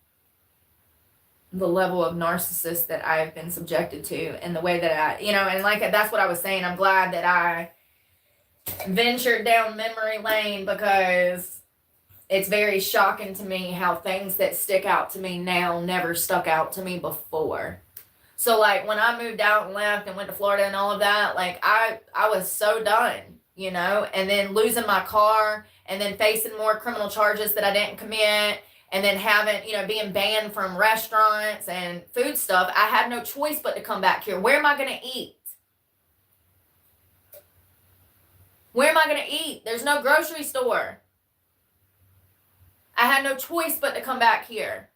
the level of narcissist that I've been subjected to, and the way that and that's what I was saying. I'm glad that I ventured down memory lane, because it's very shocking to me how things that stick out to me now never stuck out to me before. So when I moved out and left and went to Florida and all of that, I was so done, and then losing my car, and then facing more criminal charges that I didn't commit, and then having, being banned from restaurants and food stuff. I had no choice but to come back here. Where am I going to eat? There's no grocery store. I had no choice but to come back here.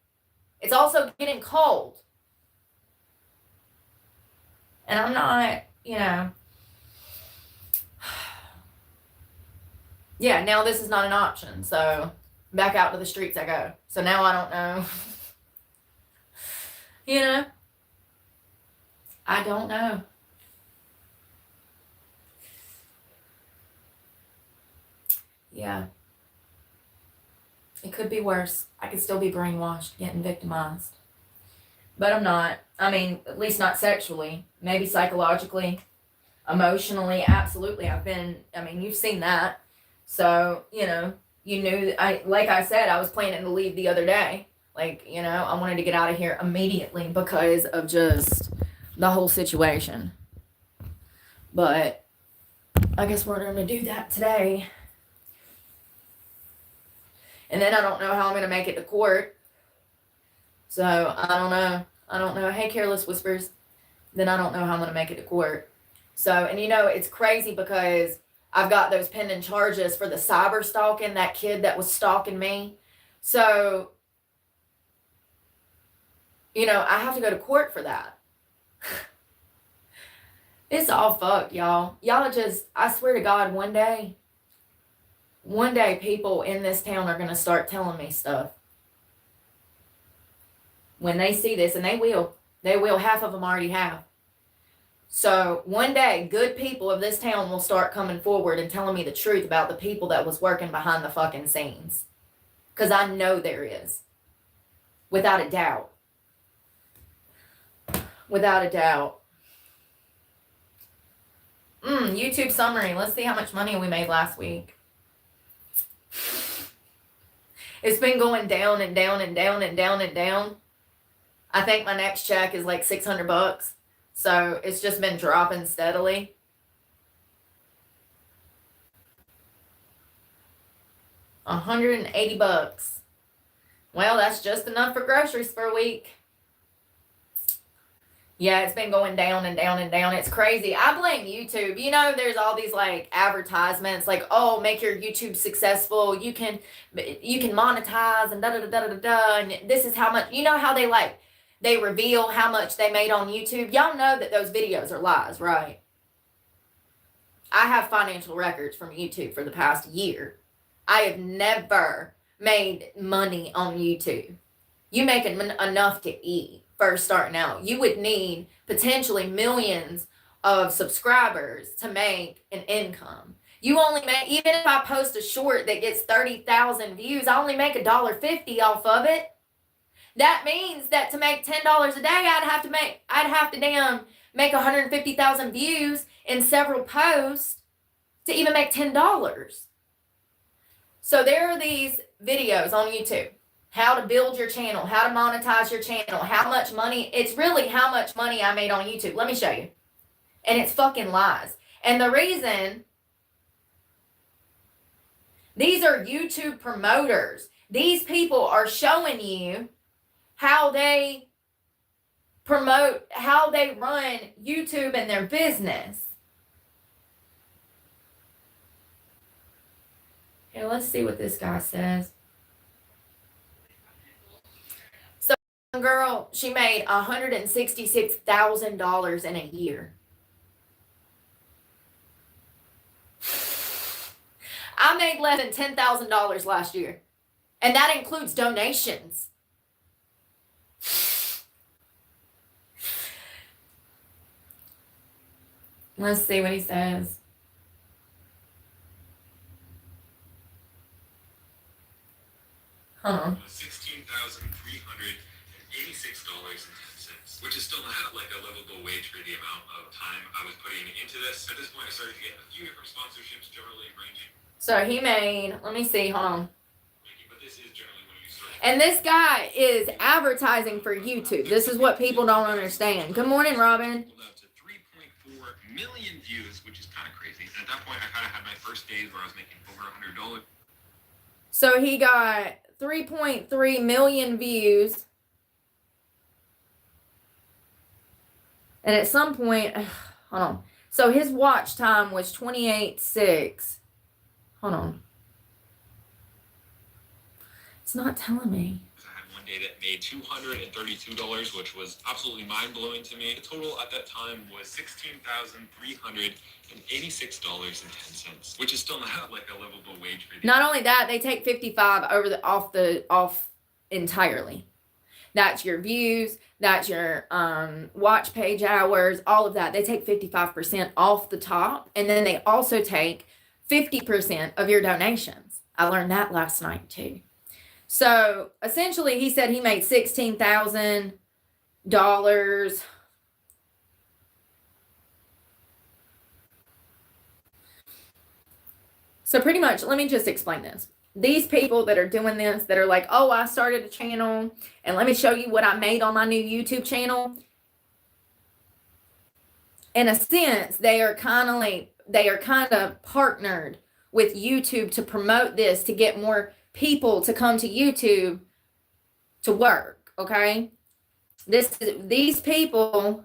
It's also getting cold. And I'm not, yeah, now this is not an option. So back out to the streets I go. So now I don't know. I don't know. Yeah. It could be worse. I could still be brainwashed, getting victimized. But I'm not. I mean, at least not sexually. Maybe psychologically, emotionally, absolutely. You've seen that. So, you knew, like I said, I was planning to leave the other day. Like, I wanted to get out of here immediately because of just the whole situation. But I guess we're going to do that today. And then I don't know how I'm going to make it to court. So I don't know. Hey, Careless Whispers. Then I don't know how I'm going to make it to court. So, and it's crazy because I've got those pending charges for the cyber stalking, that kid that was stalking me. So, I have to go to court for that. It's all fucked, y'all. Y'all just, I swear to God, one day people in this town are going to start telling me stuff. When they see this, and they will, half of them already have. So one day, good people of this town will start coming forward and telling me the truth about the people that was working behind the fucking scenes. Because I know there is. Without a doubt. Without a doubt. YouTube summary. Let's see how much money we made last week. It's been going down and down and down and down and down. I think my next check is like $600. So it's just been dropping steadily. $180. Well, that's just enough for groceries for a week. Yeah, it's been going down and down and down. It's crazy. I blame YouTube. There's all these like advertisements like, oh, make your YouTube successful. You can monetize and da da da da da da. And this is how much. How they reveal how much they made on YouTube. Y'all know that those videos are lies, right? I have financial records from YouTube for the past year. I have never made money on YouTube. You make enough to eat first starting out. You would need potentially millions of subscribers to make an income. You only make, even if I post a short that gets 30,000 views, I only make $1.50 off of it. That means that to make $10 a day, I'd have to damn make 150,000 views in several posts to even make $10. So there are these videos on YouTube. How to build your channel, how to monetize your channel, how much money. It's really how much money I made on YouTube. Let me show you. And it's fucking lies. And the reason, these are YouTube promoters. These people are showing you how they promote, how they run YouTube and their business. Here, let's see what this guy says. So, girl, she made $166,000 in a year. I made less than $10,000 last year. And that includes donations. Let's see what he says. $16,386.10, which is still not like a livable wage for the amount of time I was putting into this. At this point, I started to get a few different sponsorships, generally ranging. So he made, let me see, hold on. But this is generally when you start. And this guy is advertising for YouTube. This is what people don't understand. Good morning, Robin. Up to 3.4 million views, which is kind of crazy. And at that point, I kind of had my first days where I was making over $100. So he got 3.3 million views. And at some point, hold on. So his watch time was 28.6. Hold on. It's not telling me. I had one day that made $232, which was absolutely mind-blowing to me. The total at that time was $16,386.10, which is still not like a livable wage for. Not only that, they take 55 off entirely. That's your views, that's your watch page hours, all of that. They take 55% off the top, and then they also take 50% of your donations. I learned that last night too. So essentially, he said he made $16,000. So pretty much, let me just explain this. These people that are doing this, that are like, oh, I started a channel and let me show you what I made on my new YouTube channel. In a sense, they are kind of partnered with YouTube to promote this, to get more people to come to YouTube to work. Okay. These people,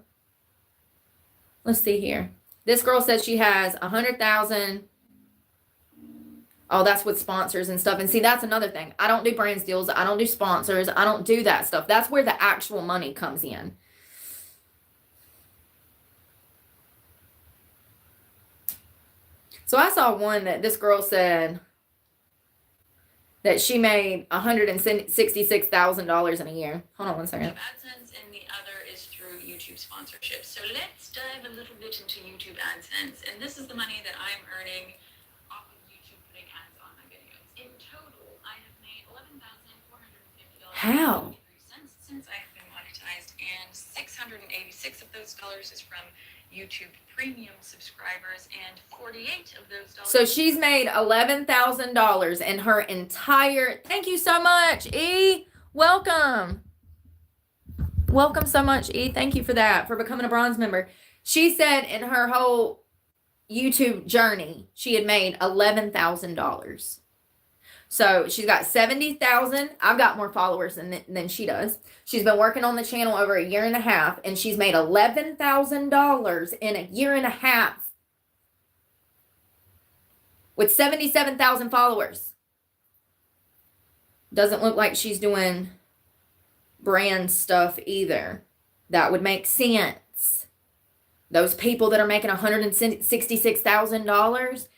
let's see here. This girl says she has 100,000. Oh, that's with sponsors and stuff. And see, that's another thing. I don't do brand deals. I don't do sponsors. I don't do that stuff. That's where the actual money comes in. So I saw one that this girl said that she made $166,000 in a year. Hold on one second. AdSense, and the other is through YouTube sponsorships. So let's dive a little bit into YouTube AdSense. And this is the money that I'm earning off of YouTube putting ads on my videos. In total, I have made $11,450. How? Since I have been monetized, and 686 of those dollars is from YouTube premium subscribers, and 48 of those dollars. So she's made $11,000 in her entire. Thank you so much, E. Welcome. Welcome so much, E. Thank you for that, for becoming a bronze member. She said in her whole YouTube journey, she had made $11,000. So she's got 70,000. I've got more followers than she does. She's been working on the channel over a year and a half, and she's made $11,000 in a year and a half with 77,000 followers. Doesn't look like she's doing brand stuff either. That would make sense. Those people that are making $166,000,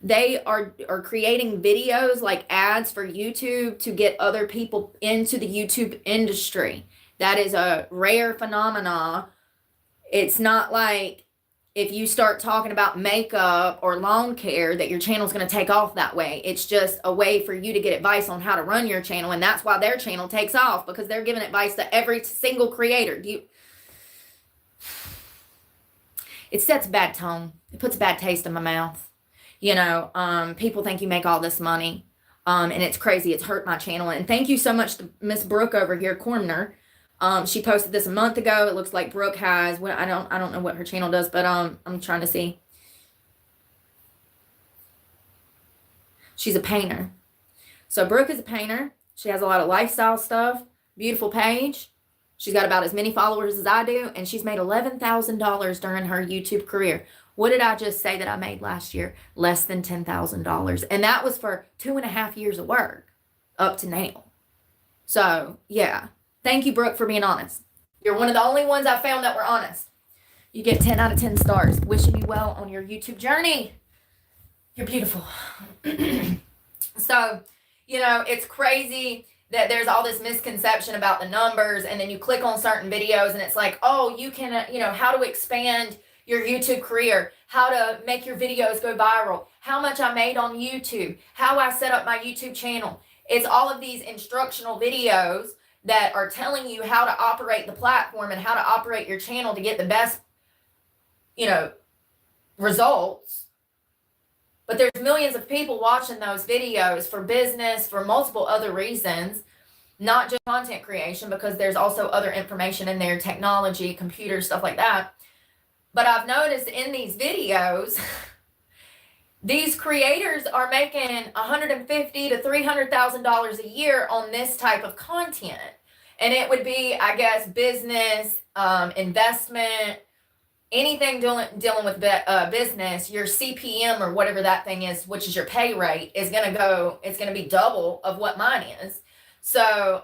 they are creating videos like ads for YouTube to get other people into the YouTube industry. That is a rare phenomena. It's not like if you start talking about makeup or lawn care that your channel's going to take off that way. It's just a way for you to get advice on how to run your channel. And that's why their channel takes off, because they're giving advice to every single creator. It sets a bad tone. It puts a bad taste in my mouth. You know, people think you make all this money, and it's crazy. It's hurt my channel. And thank you so much to Miss Brooke over here, Corner. She posted this a month ago. It looks like Brooke has. Well, I don't know what her channel does, but I'm trying to see. She's a painter. So Brooke is a painter. She has a lot of lifestyle stuff. Beautiful page. She's got about as many followers as I do, and she's made $11,000 during her YouTube career. What did I just say that I made last year? Less than $10,000. And that was for 2.5 years of work up to now. So, yeah. Thank you, Brooke, for being honest. You're one of the only ones I found that were honest. You get 10 out of 10 stars. Wishing you well on your YouTube journey. You're beautiful. So, you know, it's crazy that there's all this misconception about the numbers. And then you click on certain videos and it's like, oh, you can, you know, how to expand your YouTube career, how to make your videos go viral, how much I made on YouTube, how I set up my YouTube channel. It's all of these instructional videos that are telling you how to operate the platform and how to operate your channel to get the best, you know, results. But there's millions of people watching those videos for business, for multiple other reasons, not just content creation, because there's also other information in there, technology, computers, stuff like that. But I've noticed in these videos, these creators are making $150,000 to $300,000 a year on this type of content. And it would be, I guess, business, investment, anything dealing with business. Your CPM or whatever that thing is, which is your pay rate, is going to go, it's going to be double of what mine is. So,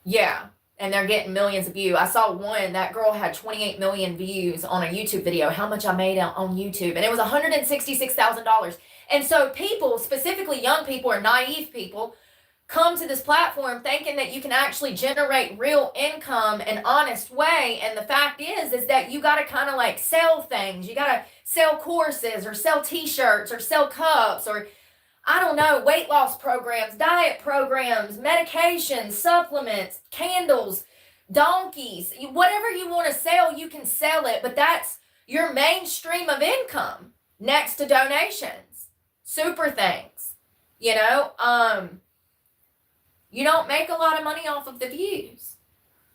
yeah. And they're getting millions of views. I saw one, that girl had 28 million views on a YouTube video, how much I made on YouTube. And it was $166,000. And so people, specifically young people or naive people, come to this platform thinking that you can actually generate real income an honest way. And the fact is that you got to kind of like sell things. You got to sell courses or sell t-shirts or sell cups or, I don't know, weight loss programs, diet programs, medications, supplements, candles, donkeys, whatever you want to sell, you can sell it. But that's your main stream of income next to donations. Super thanks. You know, you don't make a lot of money off of the views.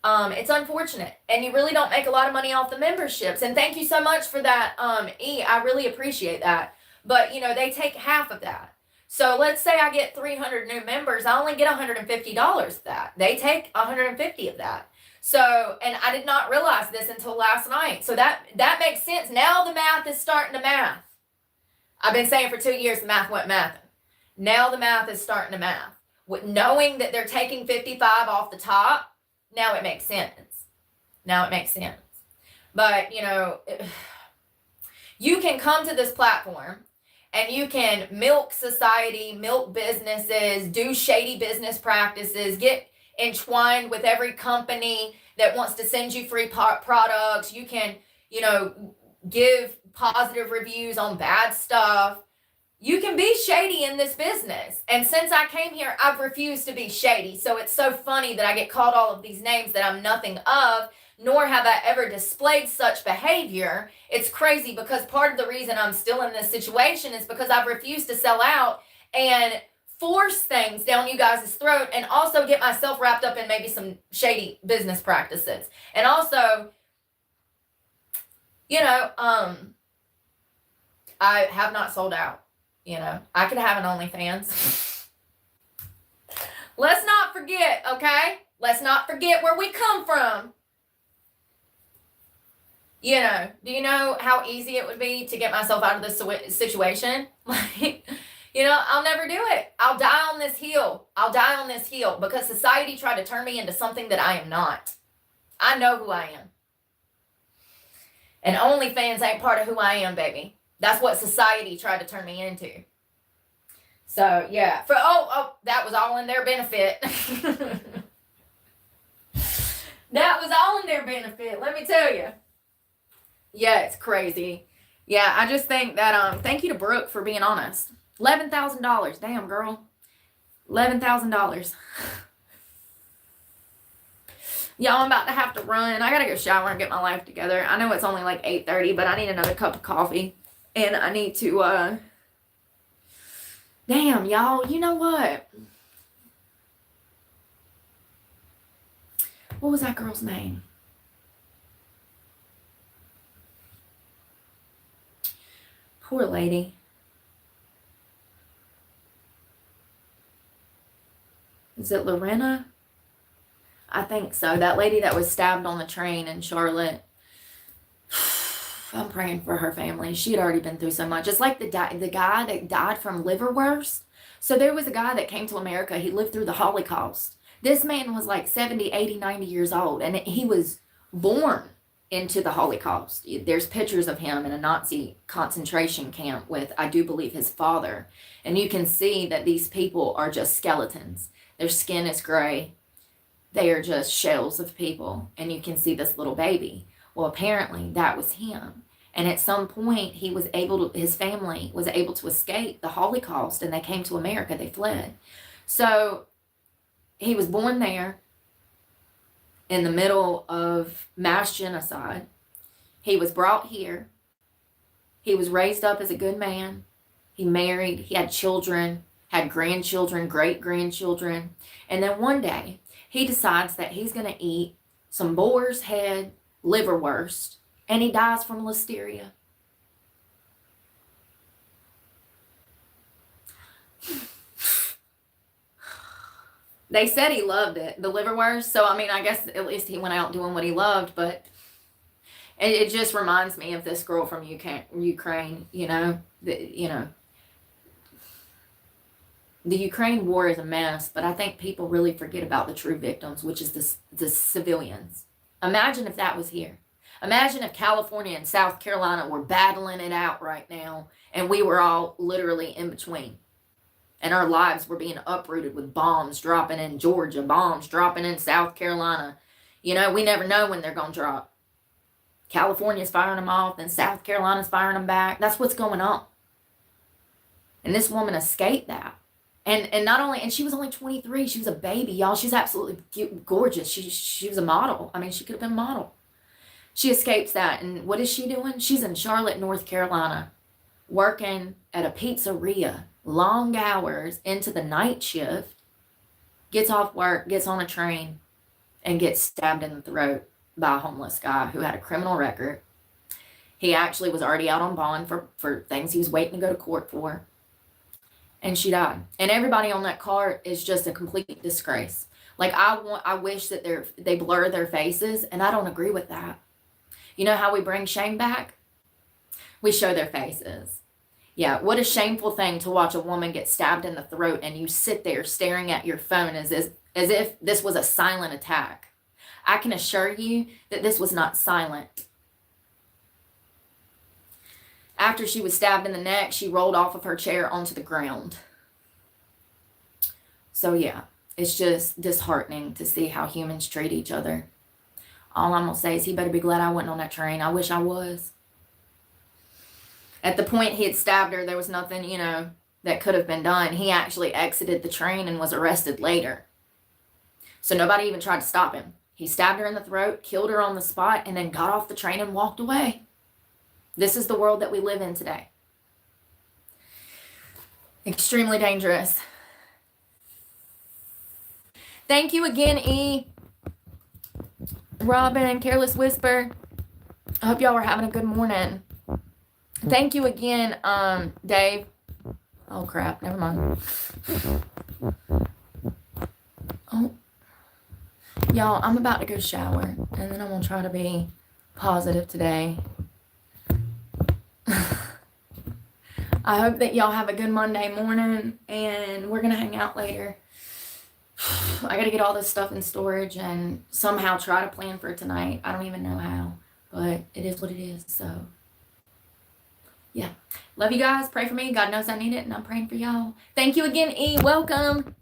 It's unfortunate. And you really don't make a lot of money off the memberships. And thank you so much for that, E. I really appreciate that. But, you know, they take half of that. So let's say I get 300 new members. I only get $150 of that. They take 150 of that. So, and I did not realize this until last night. So that makes sense. Now the math is starting to math. I've been saying for 2 years the math went mathing. Now the math is starting to math. With knowing that they're taking 55 off the top, now it makes sense. Now it makes sense. But, you know, you can come to this platform and you can milk society, milk businesses, do shady business practices, get entwined with every company that wants to send you free products. You can, you know, give positive reviews on bad stuff. You can be shady in this business. And since I came here, I've refused to be shady. So it's so funny that I get called all of these names that I'm nothing of, nor have I ever displayed such behavior. It's crazy because part of the reason I'm still in this situation is because I've refused to sell out and force things down you guys' throat and also get myself wrapped up in maybe some shady business practices. And also, you know, I have not sold out. You know, I could have an OnlyFans. Let's not forget, okay? Let's not forget where we come from. You know, do you know how easy it would be to get myself out of this situation? Like, you know, I'll never do it. I'll die on this hill. I'll die on this hill because society tried to turn me into something that I am not. I know who I am. And OnlyFans ain't part of who I am, baby. That's what society tried to turn me into. So, yeah. That was all in their benefit. That was all in their benefit, let me tell you. Yeah, it's crazy. Yeah, I just think that, thank you to Brooke for being honest. $11,000. Damn, girl. $11,000. Y'all, I'm about to have to run. I gotta go shower and get my life together. I know it's only like 8:30, but I need another cup of coffee. And I need to, damn, y'all, you know what? What was that girl's name? Poor lady. Is it Lorena? I think so. That lady that was stabbed on the train in Charlotte. I'm praying for her family. She had already been through so much. It's like the guy that died from liverwurst. So there was a guy that came to America. He lived through the Holocaust. This man was like 70, 80, 90 years old. And he was born into the Holocaust. There's pictures of him in a Nazi concentration camp with, I do believe, his father. And you can see that these people are just skeletons. Their skin is gray. They are just shells of people. And you can see this little baby. Well, apparently that was him. And at some point, his family was able to escape the Holocaust and they came to America. They fled. So he was born there in the middle of mass genocide. He was brought here. He was raised up as a good man. He married. He had children, had grandchildren, great-grandchildren. And then one day, he decides that he's going to eat some boar's head liverwurst, and he dies from listeria. They said he loved it, the liverwurst. So, I mean, I guess at least he went out doing what he loved, but it just reminds me of this girl from Ukraine, you know. The Ukraine war is a mess, but I think people really forget about the true victims, which is the civilians. Imagine if that was here. Imagine if California and South Carolina were battling it out right now and we were all literally in between. And our lives were being uprooted with bombs dropping in Georgia, bombs dropping in South Carolina. You know, we never know when they're going to drop. California's firing them off and South Carolina's firing them back. That's what's going on. And this woman escaped that. And not only, and she was only 23. She was a baby, y'all. She's absolutely gorgeous. She was a model. I mean, she could have been a model. She escapes that. And what is she doing? She's in Charlotte, North Carolina, working at a pizzeria, long hours into the night shift, gets off work, gets on a train, and gets stabbed in the throat by a homeless guy who had a criminal record. He actually was already out on bond for things he was waiting to go to court for. And she died. And everybody on that car is just a complete disgrace. Like, I wish that they blur their faces, and I don't agree with that. You know how we bring shame back? We show their faces. Yeah, what a shameful thing to watch a woman get stabbed in the throat and you sit there staring at your phone as if this was a silent attack. I can assure you that this was not silent. After she was stabbed in the neck, she rolled off of her chair onto the ground. So yeah, it's just disheartening to see how humans treat each other. All I'm going to say is he better be glad I wasn't on that train. I wish I was. At the point he had stabbed her, there was nothing, that could have been done. He actually exited the train and was arrested later. So nobody even tried to stop him. He stabbed her in the throat, killed her on the spot, and then got off the train and walked away. This is the world that we live in today. Extremely dangerous. Thank you again, E. Robin, Careless Whisper. I hope y'all are having a good morning. Thank you again, Dave. Oh, crap. Never mind. Oh. Y'all, I'm about to go shower, and then I'm going to try to be positive today. I hope that y'all have a good Monday morning, and we're going to hang out later. I got to get all this stuff in storage and somehow try to plan for tonight. I don't even know how, but it is what it is. So, yeah. Love you guys. Pray for me. God knows I need it, and I'm praying for y'all. Thank you again, E. Welcome.